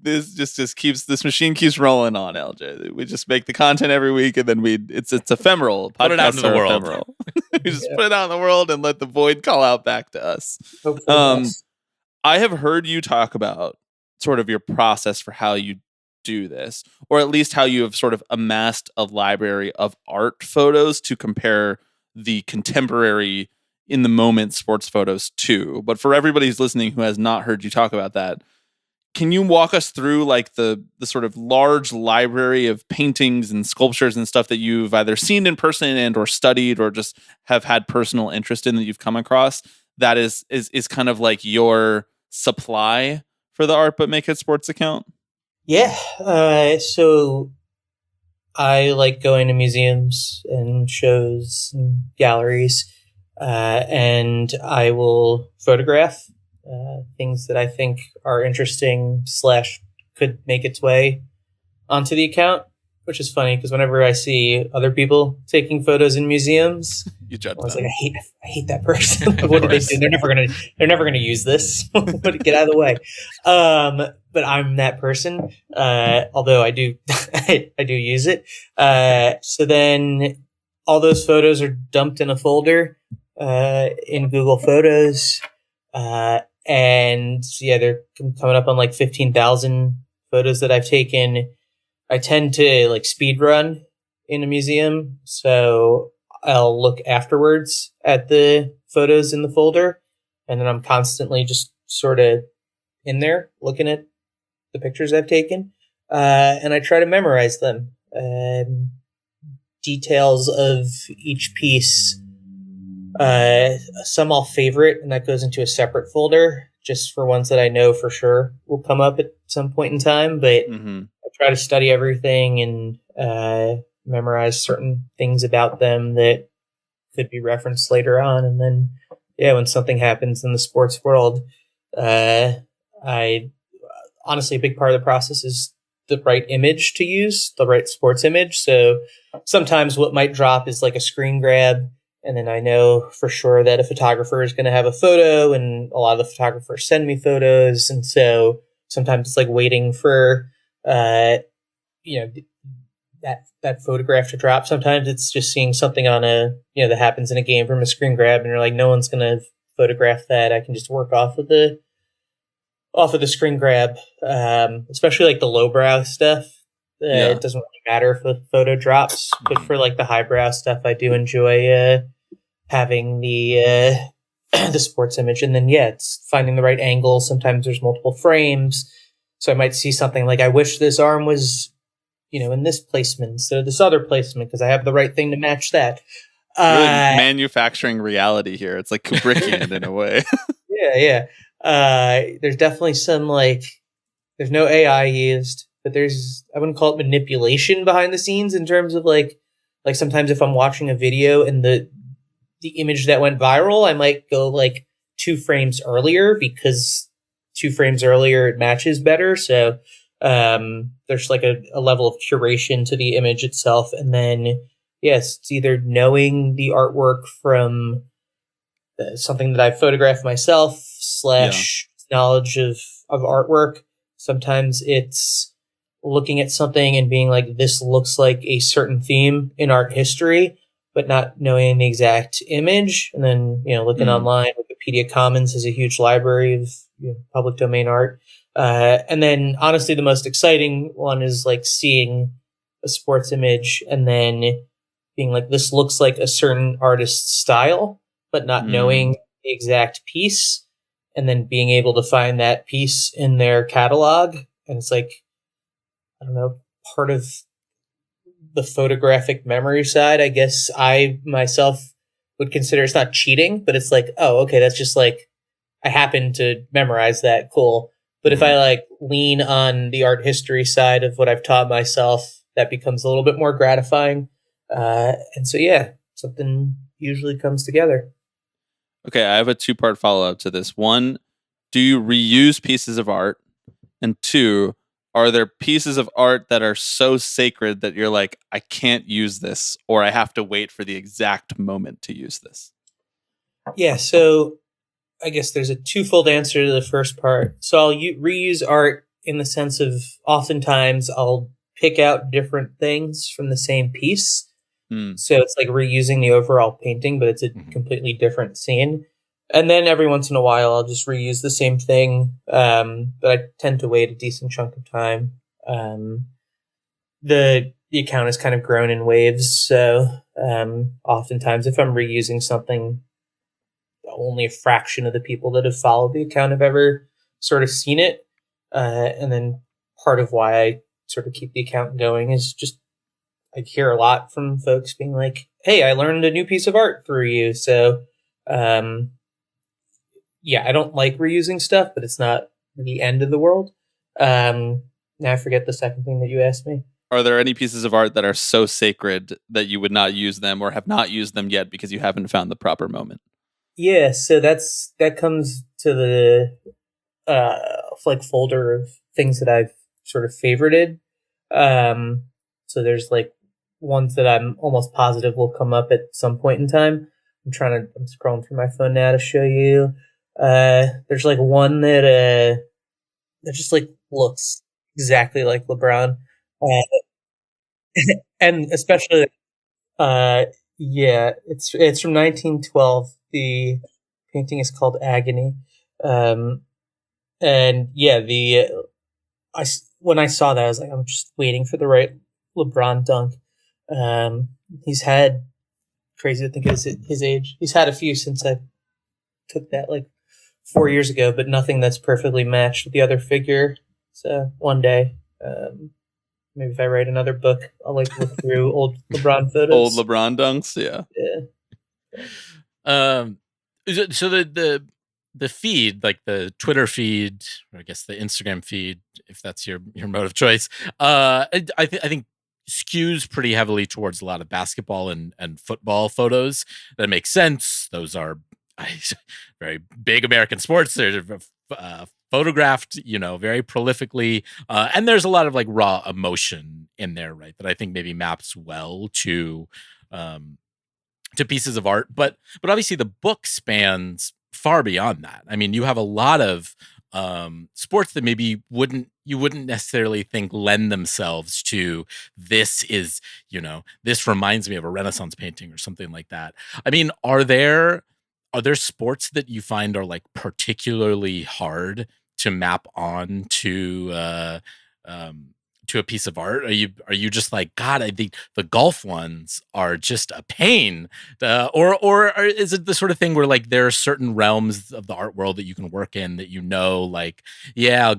This machine keeps rolling on, LJ. We just make the content every week, and then it's ephemeral. Put it out into the world. We just put it out in the world and let the void call out back to us. I have heard you talk about sort of your process for how you do this, or at least how you have sort of amassed a library of art photos to compare the contemporary in the moment sports photos to. But for everybody who's listening who has not heard you talk about that, can you walk us through like the sort of large library of paintings and sculptures and stuff that you've either seen in person and or studied or just have had personal interest in that you've come across that is kind of like your supply for the Art But Make It Sports account? Yeah. So I like going to museums and shows and galleries, and I will photograph things that I think are interesting / could make its way onto the account, which is funny because whenever I see other people taking photos in museums, you judge I was them. like, I hate that person. What do they do? They're never gonna use this. Get out of the way. But I'm that person. Although I do I do use it. So then all those photos are dumped in a folder in Google Photos. And yeah, they're coming up on like 15,000 photos that I've taken. I tend to like speed run in a museum, so I'll look afterwards at the photos in the folder, and then I'm constantly just sort of in there looking at the pictures I've taken. and I try to memorize them. Details of each piece. Some I'll favorite, and that goes into a separate folder just for ones that I know for sure will come up at some point in time. But I try to study everything and memorize certain things about them that could be referenced later on. And then, when something happens in the sports world, I honestly, a big part of the process is the right image to use, the right sports image. So sometimes what might drop is like a screen grab. And then I know for sure that a photographer is going to have a photo, and a lot of the photographers send me photos. And so sometimes it's like waiting for, that photograph to drop. Sometimes it's just seeing something on that happens in a game from a screen grab, and you're like, no one's going to photograph that. I can just work off of the screen grab, especially like the lowbrow stuff. It doesn't really matter if a photo drops, but for like the highbrow stuff, I do enjoy having the the sports image. And then it's finding the right angle. Sometimes there's multiple frames, so I might see something like, I wish this arm was in this placement instead of this other placement because I have the right thing to match that. Really manufacturing reality here. It's like Kubrickian in a way. Yeah. There's definitely some there's no AI used, but I wouldn't call it manipulation behind the scenes in terms of like sometimes if I'm watching a video and the image that went viral, I might go 2 frames earlier because 2 frames earlier it matches better. So there's like a level of curation to the image itself. And then, it's either knowing the artwork from something that I photographed myself / knowledge of artwork. Sometimes it's looking at something and being like, this looks like a certain theme in art history, but not knowing the exact image. And then, looking online, Wikipedia Commons has a huge library of public domain art. And then honestly, the most exciting one is seeing a sports image and then being like, this looks like a certain artist's style, but not knowing the exact piece, and then being able to find that piece in their catalog. And it's I don't know, part of the photographic memory side, I guess I myself would consider. It's not cheating, but it's oh, okay, that's just I happen to memorize that. Cool. But if I lean on the art history side of what I've taught myself, that becomes a little bit more gratifying. And so, something usually comes together. Okay, I have a 2-part follow-up to this. 1, do you reuse pieces of art? And 2, are there pieces of art that are so sacred that you're like, I can't use this, or I have to wait for the exact moment to use this? Yeah, so I guess there's a twofold answer to the first part. So I'll reuse art in the sense of oftentimes I'll pick out different things from the same piece. So it's like reusing the overall painting, but it's a completely different scene. And then every once in a while, I'll just reuse the same thing. But I tend to wait a decent chunk of time. The account has kind of grown in waves. So oftentimes if I'm reusing something, only a fraction of the people that have followed the account have ever sort of seen it. And then part of why I sort of keep the account going is just I hear a lot from folks being like, hey, I learned a new piece of art through you. So, I don't like reusing stuff, but it's not the end of the world. Now I forget the second thing that you asked me. Are there any pieces of art that are so sacred that you would not use them or have not used them yet because you haven't found the proper moment? Yeah, so that comes to the folder of things that I've sort of favorited. So there's ones that I'm almost positive will come up at some point in time. I'm scrolling through my phone now to show you. There's one that just looks exactly like LeBron. And especially, it's from 1912. The painting is called Agony. And when I saw that, I was like, I'm just waiting for the right LeBron dunk. He's had, crazy to think of his age, he's had a few since I took that 4 years ago, but nothing that's perfectly matched with the other figure. So one day, maybe if I write another book, I'll like look through old LeBron photos. Old LeBron dunks, yeah. So the feed, like the Twitter feed, or I guess the Instagram feed, if that's your mode of choice, I think skews pretty heavily towards a lot of basketball and football photos. That makes sense. Those are very big American sports. They're photographed, very prolifically, and there's a lot of like raw emotion in there, right? That I think maybe maps well to pieces of art. But obviously the book spans far beyond that. I mean, you have a lot of sports that maybe you wouldn't necessarily think lend themselves to this reminds me of a Renaissance painting or something like that. I mean, are there sports that you find are like particularly hard to map on to a piece of art? Are you just like, God, I think the golf ones are just a pain, or is it the sort of thing where like there are certain realms of the art world that you can work in that like, yeah,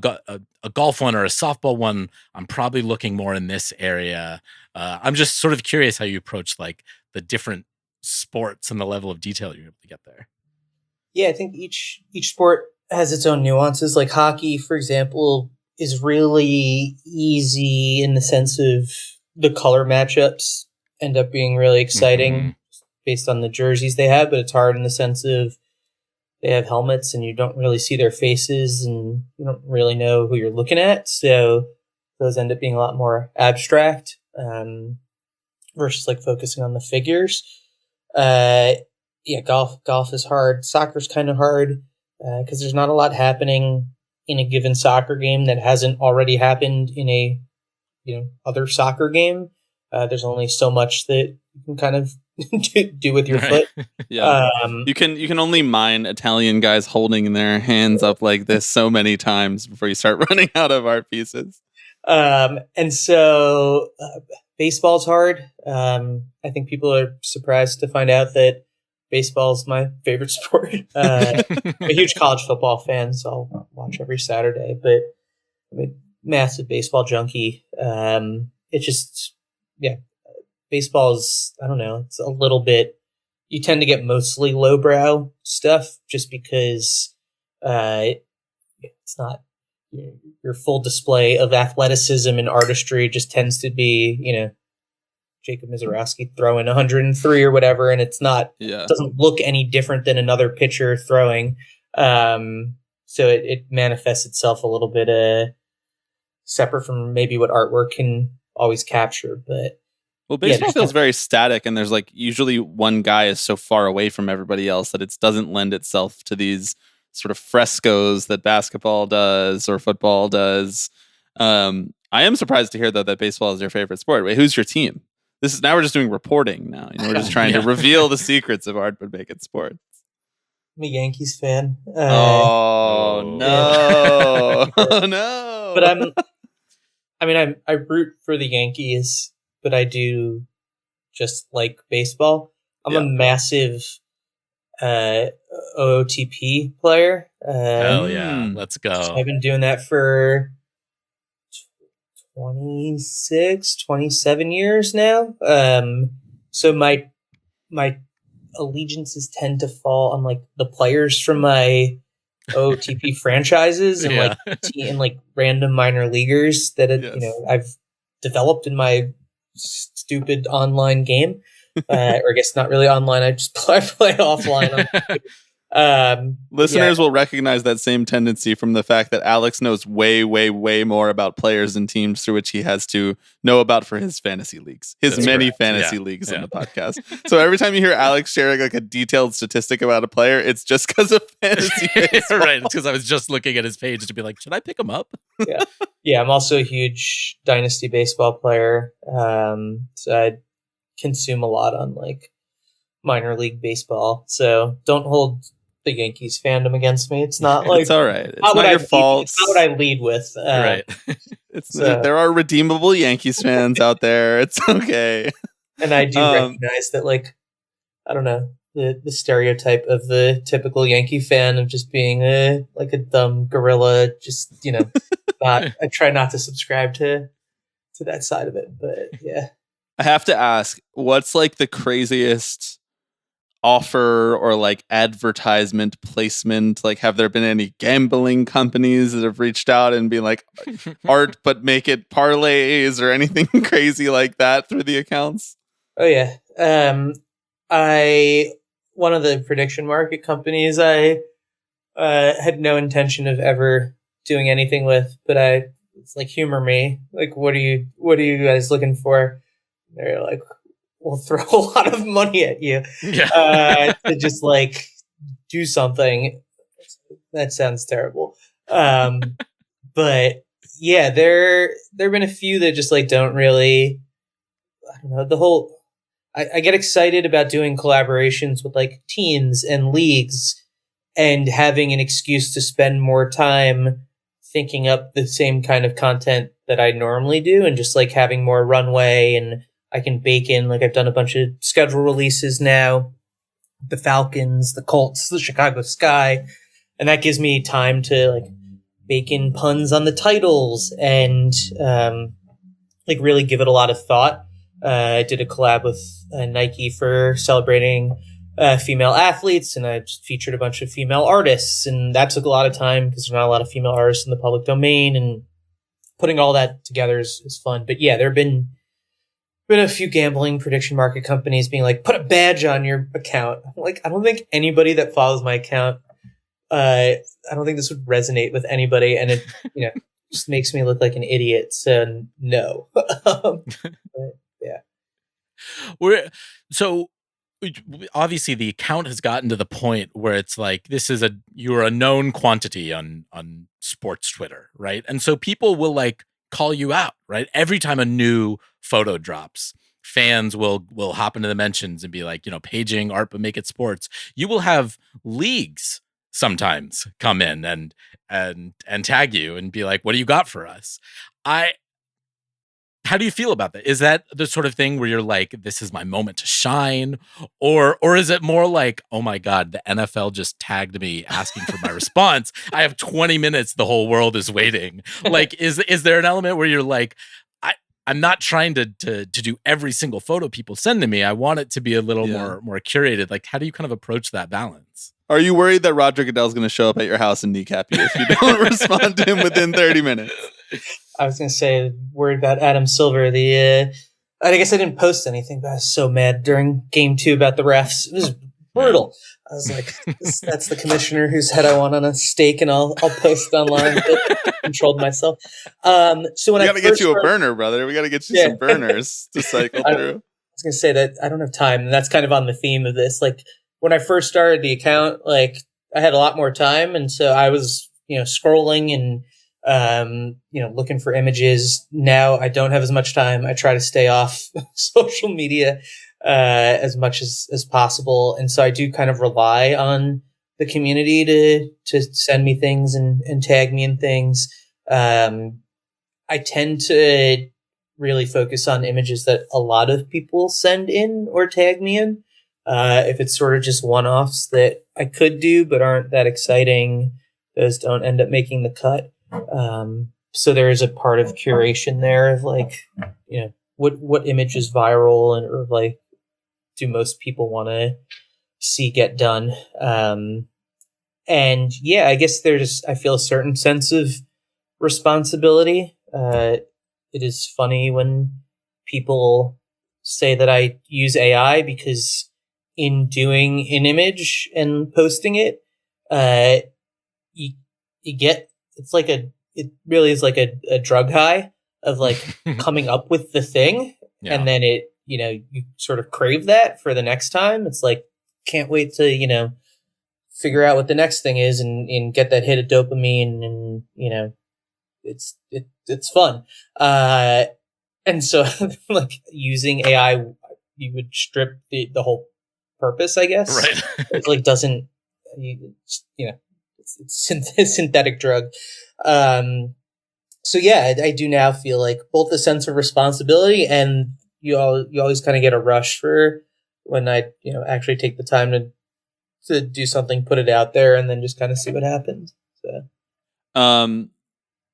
a golf one or a softball one, I'm probably looking more in this area. I'm just sort of curious how you approach like the different sports and the level of detail you're able to get there. Yeah, I think each sport has its own nuances. Like hockey, for example, is really easy in the sense of the color matchups end up being really exciting based on the jerseys they have, but it's hard in the sense of they have helmets and you don't really see their faces and you don't really know who you're looking at. So those end up being a lot more abstract versus like focusing on the figures. Golf is hard. Soccer's kind of hard because there's not a lot happening in a given soccer game that hasn't already happened in a other soccer game. There's only so much that you can kind of do with your foot. Yeah. You can only mine Italian guys holding their hands up like this so many times before you start running out of art pieces. And so baseball's hard. I think people are surprised to find out that baseball is my favorite sport. I'm a huge college football fan, so I'll watch every Saturday. But I'm a massive baseball junkie. Baseball is, I don't know, it's a little bit, you tend to get mostly lowbrow stuff just because it's not your full display of athleticism and artistry. Just tends to be, Jacob Mizorowski throwing 103 or whatever, and it's not, it doesn't look any different than another pitcher throwing. So it manifests itself a little bit separate from maybe what artwork can always capture. But baseball feels very static, and there's like usually one guy is so far away from everybody else that it doesn't lend itself to these sort of frescoes that basketball does or football does. I am surprised to hear though that baseball is your favorite sport. Wait, who's your team? Now we're just doing reporting now. We're just trying to reveal the secrets of Art But Make It Sports. I'm a Yankees fan. No. Oh no. But I root for the Yankees, but I do just like baseball. I'm a massive OOTP player. Hell yeah, let's go. So I've been doing that for 27 years now. So my allegiances tend to fall on like the players from my OTP franchises and like random minor leaguers that I've developed in my stupid online game. Or I guess not really online. I just play offline. Listeners will recognize that same tendency from the fact that Alex knows way, way, way more about players and teams through which he has to know about for his fantasy leagues, fantasy leagues on the podcast. So every time you hear Alex sharing like a detailed statistic about a player, it's just because of fantasy baseball. Right. It's because I was just looking at his page to be like, should I pick him up? Yeah. I'm also a huge dynasty baseball player. So I consume a lot on like minor league baseball. So don't hold the Yankees fandom against me. It's not like it's all right. It's not your fault. It's not what I lead with. Right. There are redeemable Yankees fans out there. It's okay. And I do recognize that, like, I don't know, the stereotype of the typical Yankee fan of just being a dumb gorilla. Just I try not to subscribe to that side of it. But yeah. I have to ask, what's like the craziest offer or like advertisement placement? Like, have there been any gambling companies that have reached out and been like art but make it parlays or anything crazy like that through the accounts? Oh yeah. One of the prediction market companies I had no intention of ever doing anything with, but it's like, humor me. Like, what are you guys looking for? They're like, we'll throw a lot of money at you to just like do something. That sounds terrible. But yeah, there have been a few that just like don't really, I don't know, I get excited about doing collaborations with like teams and leagues and having an excuse to spend more time thinking up the same kind of content that I normally do, and just like having more runway, and I can bake in, like I've done a bunch of schedule releases now, the Falcons, the Colts, the Chicago Sky, and that gives me time to like bake in puns on the titles and like really give it a lot of thought. I did a collab with Nike for celebrating female athletes, and I just featured a bunch of female artists, and that took a lot of time because there's not a lot of female artists in the public domain, and putting all that together is fun. But yeah, there have been a few gambling prediction market companies being like, put a badge on your account. I'm like, I don't think anybody that follows my account, I don't think this would resonate with anybody, and it just makes me look like an idiot. So no. But, yeah. So obviously the account has gotten to the point where it's like, you're a known quantity on sports Twitter, right? And so people will like call you out, right? Every time a new photo drops, fans will hop into the mentions and be like, paging ArtButMakeItSports. You will have leagues sometimes come in and tag you and be like, what do you got for us? How do you feel about that? Is that the sort of thing where you're like, this is my moment to shine? Or is it more like, oh my God, the NFL just tagged me asking for my response. I have 20 minutes. The whole world is waiting. Like, is there an element where you're like, I'm not trying to do every single photo people send to me. I want it to be a little more curated. Like, how do you kind of approach that balance? Are you worried that Roger Goodell's going to show up at your house and kneecap you if you don't respond to him within 30 minutes? I was going to say, worried about Adam Silver. I guess I didn't post anything, but I was so mad during game 2 about the refs. It was brutal. I was like, that's the commissioner whose head I want on a stake, and I'll post online. But controlled myself. So when we got to get you a burner, brother. We got to get you some burners to cycle through. I was going to say that I don't have time, and that's kind of on the theme of this. Like, when I first started the account, like, I had a lot more time, and so I was, scrolling and looking for images. Now I don't have as much time. I try to stay off social media as much as possible, and so I do kind of rely on the community to send me things and tag me in things. I tend to really focus on images that a lot of people send in or tag me in. If it's sort of just one-offs that I could do but aren't that exciting, those don't end up making the cut. So there is a part of curation there of like, what image is viral, and or like, do most people want to see get done? And yeah, I guess I feel a certain sense of responsibility. It is funny when people say that I use AI, because in doing an image and posting it, you get, it really is like a drug high of like coming up with the thing. Yeah. And then it, you sort of crave that for the next time. It's like, can't wait to, figure out what the next thing is and get that hit of dopamine, and, it's fun. And so like using AI, you would strip the whole purpose, I guess. Right. It like doesn't, it's synthetic drug. So yeah, I do now feel like both a sense of responsibility, and you always kind of get a rush for when I, actually take the time to do something, put it out there, and then just kind of see what happens. So,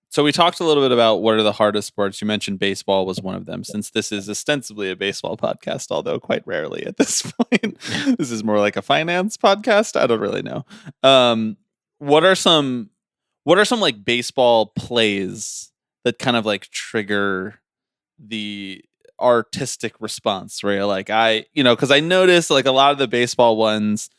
So we talked a little bit about what are the hardest sports. You mentioned baseball was one of them, since this is ostensibly a baseball podcast, although quite rarely at this point. This is more like a finance podcast. I don't really know. What are some like baseball plays that kind of like trigger the artistic response where you're like, because I noticed like a lot of the baseball ones,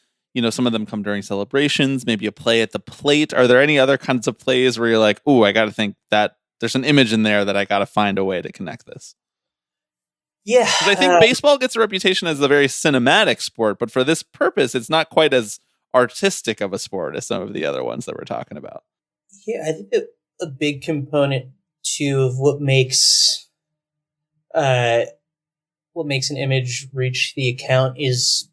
some of them come during celebrations, maybe a play at the plate. Are there any other kinds of plays where you're like, oh, I got to think that there's an image in there that I got to find a way to connect this? Yeah. Because I think baseball gets a reputation as a very cinematic sport, but for this purpose, it's not quite as artistic of a sport as some of the other ones that we're talking about. Yeah, I think a big component too of what makes an image reach the account is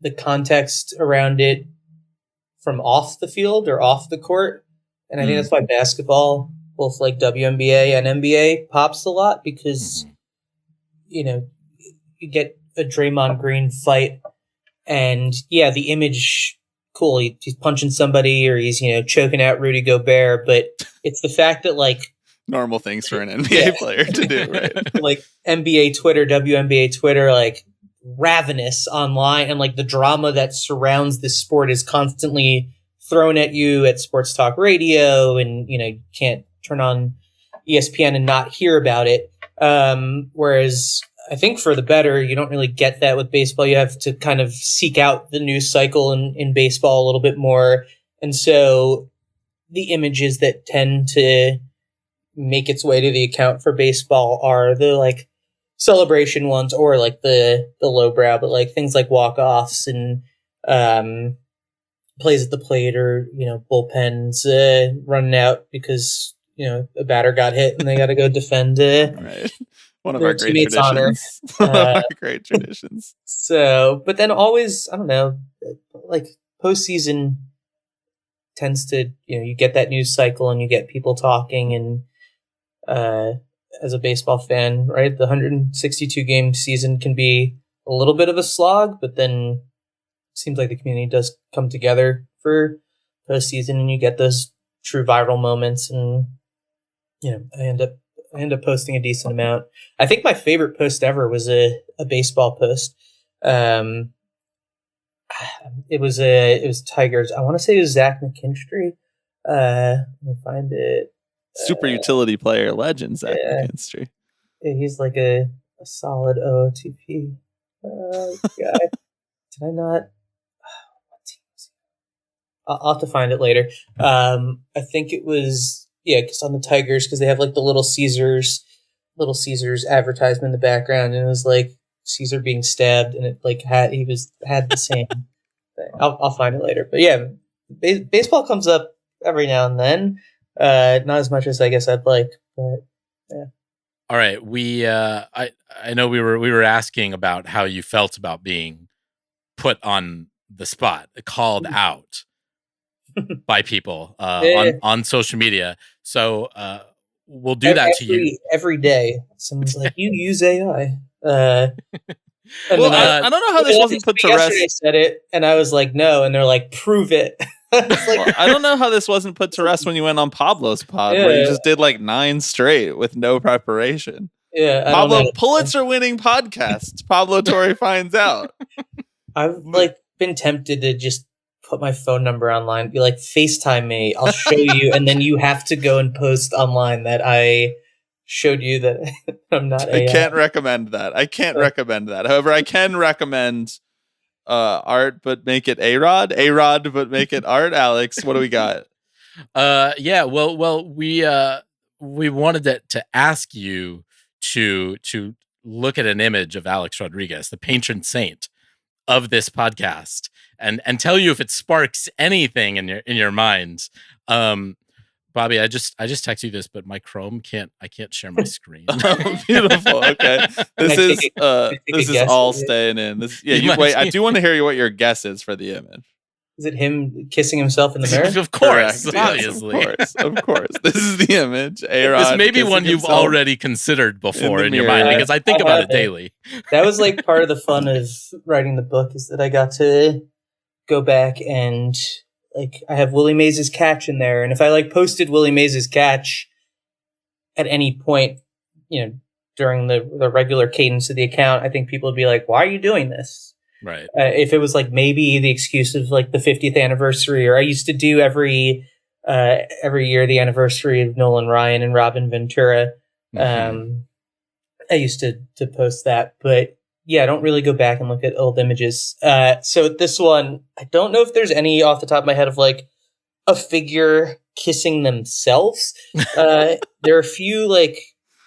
the context around it from off the field or off the court. And I think that's why basketball, both like WNBA and NBA, pops a lot because, you get a Draymond Green fight and the image, cool, he's punching somebody or he's, choking out Rudy Gobert, but it's the fact that like normal things for an NBA player to do, right? Like NBA Twitter, WNBA Twitter, like ravenous online, and like the drama that surrounds this sport is constantly thrown at you at sports talk radio, and you can't turn on ESPN and not hear about it. Whereas I think for the better, you don't really get that with baseball. You have to kind of seek out the news cycle in baseball a little bit more. And so the images that tend to make its way to the account for baseball are the like celebration ones or like the lowbrow, but like things like walk-offs and plays at the plate or, bullpens running out because, a batter got hit and they got to go defend right. One of our great traditions. Great traditions. So, but then always, I don't know, like postseason tends to, you get that news cycle and you get people talking and as a baseball fan, right? The 162 game season can be a little bit of a slog, but then it seems like the community does come together for postseason and you get those true viral moments. And, I end up posting a decent amount. I think my favorite post ever was a baseball post. It was Tigers. I want to say it was Zach McKinstry. Let me find it. Super utility player legend, Zach McKinstry. Yeah, he's like a solid OOTP guy. Did I not? What team is he? I'll have to find it later. I think it was because on the Tigers, because they have like the Little Caesars advertisement in the background, and it was like Caesar being stabbed, and it like had the same thing. I'll find it later, but yeah, baseball comes up every now and then. Not as much as I guess I'd like, but yeah. All right, we I know we were asking about how you felt about being put on the spot, called out by people on social media. So we'll do that to you every day. Someone's like, "You use AI." I don't know how this wasn't put to rest. Yesterday I said it, and I was like, "No," and they're like, "Prove it." I don't know how this wasn't put to rest when you went on Pablo's pod, where you just did like 9 straight with no preparation. Yeah, Pablo, Pulitzer-winning podcast. Pablo Torre finds out. I've like been tempted to just put my phone number online, be like, FaceTime me, I'll show you, and then you have to go and post online that I showed you that I'm not AI. I can't recommend that. However, I can recommend art, but make it A-Rod, but make it art. Alex, what do we got? Well, we wanted to ask you to look at an image of Alex Rodriguez, the patron saint of this podcast, and tell you if it sparks anything in your mind. Bobby, I just texted you this, but my Chrome I can't share my screen. Oh, beautiful. Okay, this is all staying in. Wait. I do want to hear what your guess is for the image. Is it him kissing himself in the mirror? Of course, correct. Obviously, yes, of course. This is the image. A-Rod this may be one you've already considered before in your mind, because I think about it daily. That was like part of the fun of writing the book, is that I got to go back and like I have Willie Mays' catch in there, and if I like posted Willie Mays' catch at any point, during the regular cadence of the account, I think people would be like, why are you doing this? Right. If it was like maybe the excuse of like the 50th anniversary, or I used to do every year the anniversary of Nolan Ryan and Robin Ventura. I used to post that, but yeah, I don't really go back and look at old images. So this one, I don't know if there's any off the top of my head of like a figure kissing themselves. There are a few like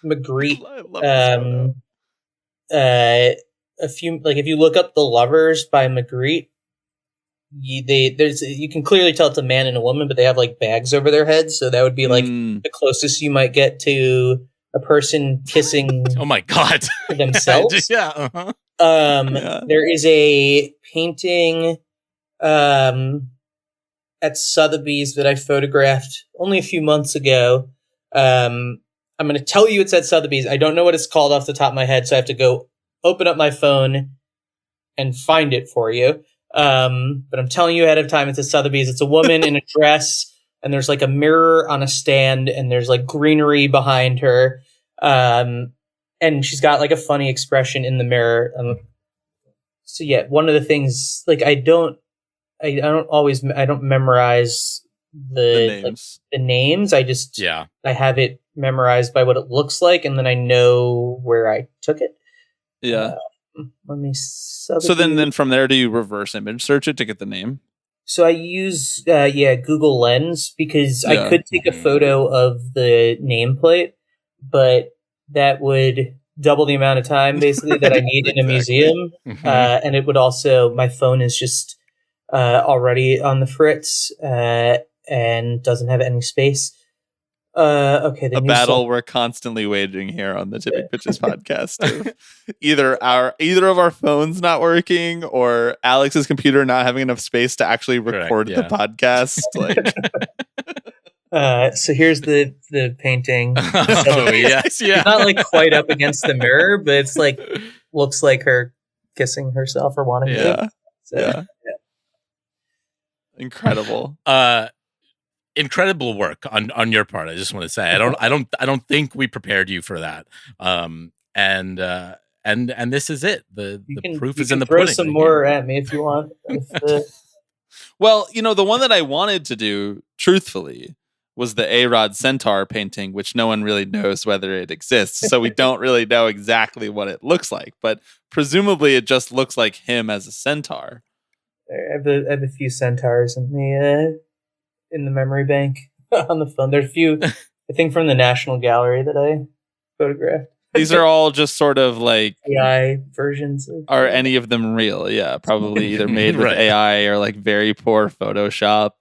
Magritte. A few, like if you look up The Lovers by Magritte, you can clearly tell it's a man and a woman, but they have like bags over their heads, so that would be like the closest you might get to a person kissing. Oh my god, themselves. Yeah. There is a painting at Sotheby's that I photographed only a few months ago. I'm going to tell you it's at Sotheby's. I don't know what it's called off the top of my head, so I have to go open up my phone and find it for you. But I'm telling you ahead of time, it's at Sotheby's. It's a woman in a dress, and there's like a mirror on a stand, and there's like greenery behind her. And she's got like a funny expression in the mirror. So yeah, one of the things, like I don't memorize the names. Like, the names. I have it memorized by what it looks like, and then I know where I took it. Yeah. Let me. So then from there, do you reverse image search it to get the name? So I use Google Lens, because I could take a photo of the nameplate, but that would double the amount of time basically that I need in a museum. And it would also, my phone is just already on the fritz and doesn't have any space. Okay, a battle we're constantly waging here on the Tipping Pitches podcast. Of either of our phones not working, or Alex's computer not having enough space to actually record the podcast. So here's the painting. Oh yes, yeah. It's not like quite up against the mirror, but it's like looks like her kissing herself or wanting to. So, Incredible. Incredible work on your part. I just want to say, I don't think we prepared you for that. And this is it. The proof is in the pudding. Throw some more at me if you want. Well, the one that I wanted to do, truthfully, was the A-Rod Centaur painting, which no one really knows whether it exists. So we don't really know exactly what it looks like, but presumably it just looks like him as a centaur. I have a few centaurs in the memory bank on the phone. There's a few, I think, from the National Gallery that I photographed. These are all just sort of like AI versions. Are any of them real? Yeah, probably either made with AI or like very poor Photoshop.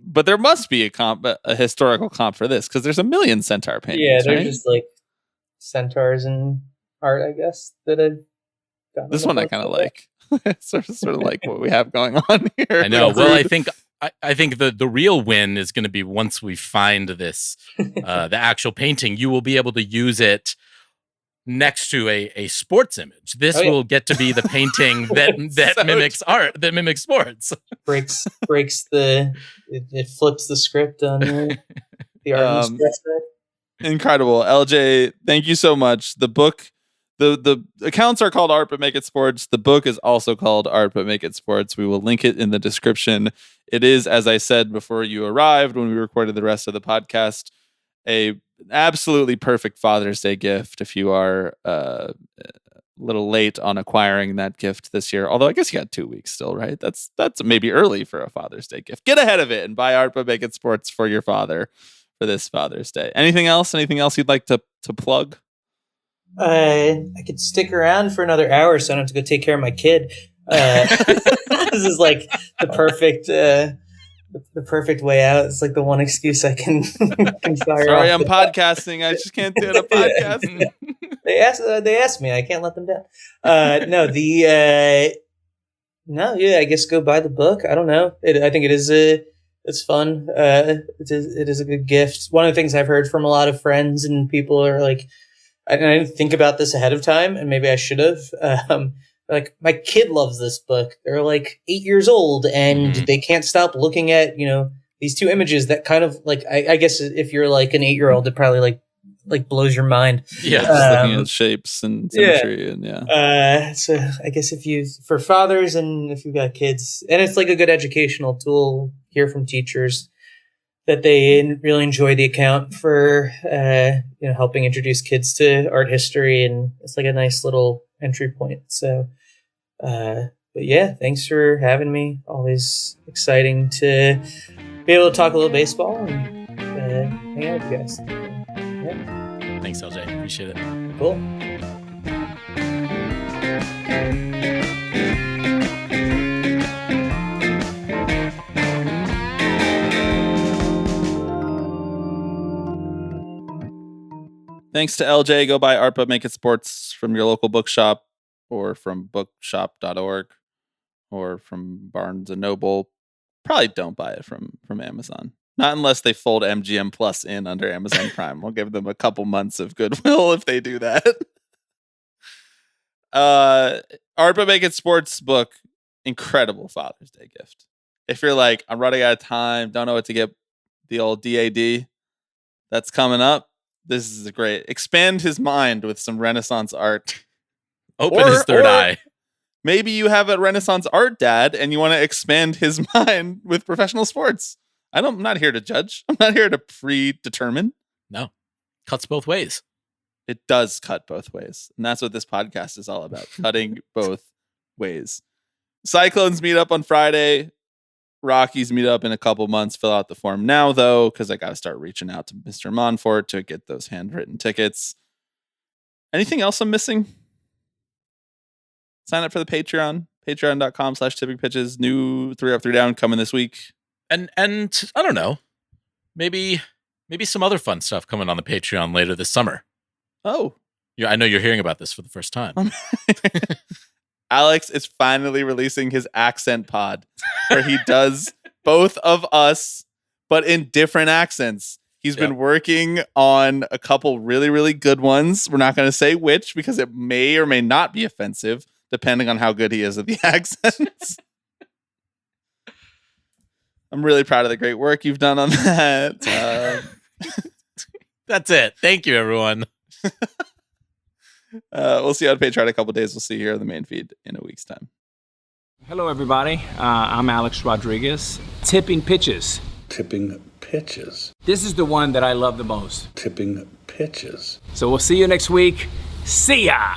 But there must be a historical comp for this, because there's a million centaur paintings. Yeah, they're just like centaurs in art, I guess. That I've gotten. This one I kind of like. sort of like what we have going on here. I know. Well, I think the real win is going to be once we find this, the actual painting, you will be able to use it next to a sports image. This will get to be the painting that mimics art, that mimics sports. Breaks it flips the script on the art. Incredible. LJ, thank you so much. The book, the accounts are called Art But Make It Sports. The book is also called Art But Make It Sports. We will link it in the description. It is, as I said before you arrived, when we recorded the rest of the podcast, an absolutely perfect Father's Day gift if you are a little late on acquiring that gift this year. Although I guess you got 2 weeks still, right? That's maybe early for a Father's Day gift. Get ahead of it and buy Art But Make It Sports for your father for this Father's Day. Anything else you'd like to plug? I could stick around for another hour so I don't have to go take care of my kid. This is like the perfect way out. It's like the one excuse I can fire. Sorry, I'm podcasting. I just can't do it a podcast. They asked me. I can't let them down. I guess go buy the book. I don't know. I think it's fun. It is a good gift. One of the things I've heard from a lot of friends and people are like, I didn't think about this ahead of time, and maybe I should have. Like, my kid loves this book. They're like 8 years old, and they can't stop looking at, these two images that kind of like, I guess if you're like an 8-year-old, it probably like blows your mind. Yeah, looking at shapes and symmetry and so I guess for fathers and if you've got kids, and it's like a good educational tool, hear from teachers that they really enjoy the account for helping introduce kids to art history, and it's like a nice little entry point. So but yeah, thanks for having me. Always exciting to be able to talk a little baseball and hang out with you guys. Yeah. Thanks, LJ. Appreciate it. Cool. Thanks to LJ. Go buy Art But Make It Sports from your local bookshop, or from bookshop.org, or from Barnes and Noble. Probably don't buy it from Amazon. Not unless they fold MGM Plus in under Amazon Prime. We'll give them a couple months of goodwill if they do that. Art But Make It Sports book, incredible Father's Day gift. If you're like, I'm running out of time, don't know what to get the old DAD that's coming up, this is great. Expand his mind with some Renaissance art. Open his third eye. Maybe you have a Renaissance art dad and you want to expand his mind with professional sports. I'm not here to judge. I'm not here to predetermine. No. Cuts both ways. It does cut both ways. And that's what this podcast is all about. Cutting both ways. Cyclones meet up on Friday. Rockies meet up in a couple months. Fill out the form now, though, because I got to start reaching out to Mr. Monfort to get those handwritten tickets. Anything else I'm missing? Sign up for the Patreon. Patreon.com/tippingpitches. New 3 Up, 3 Down coming this week. And I don't know. Maybe some other fun stuff coming on the Patreon later this summer. Oh. Yeah, I know you're hearing about this for the first time. Alex is finally releasing his accent pod, where he does both of us, but in different accents. He's been working on a couple really, really good ones. We're not going to say which because it may or may not be offensive, depending on how good he is at the accents. I'm really proud of the great work you've done on that. That's it. Thank you, everyone. We'll see you on Patreon in a couple days. We'll see you here on the main feed in a week's time. Hello, everybody. I'm Alex Rodriguez. Tipping pitches. Tipping pitches. This is the one that I love the most. Tipping pitches. So we'll see you next week. See ya!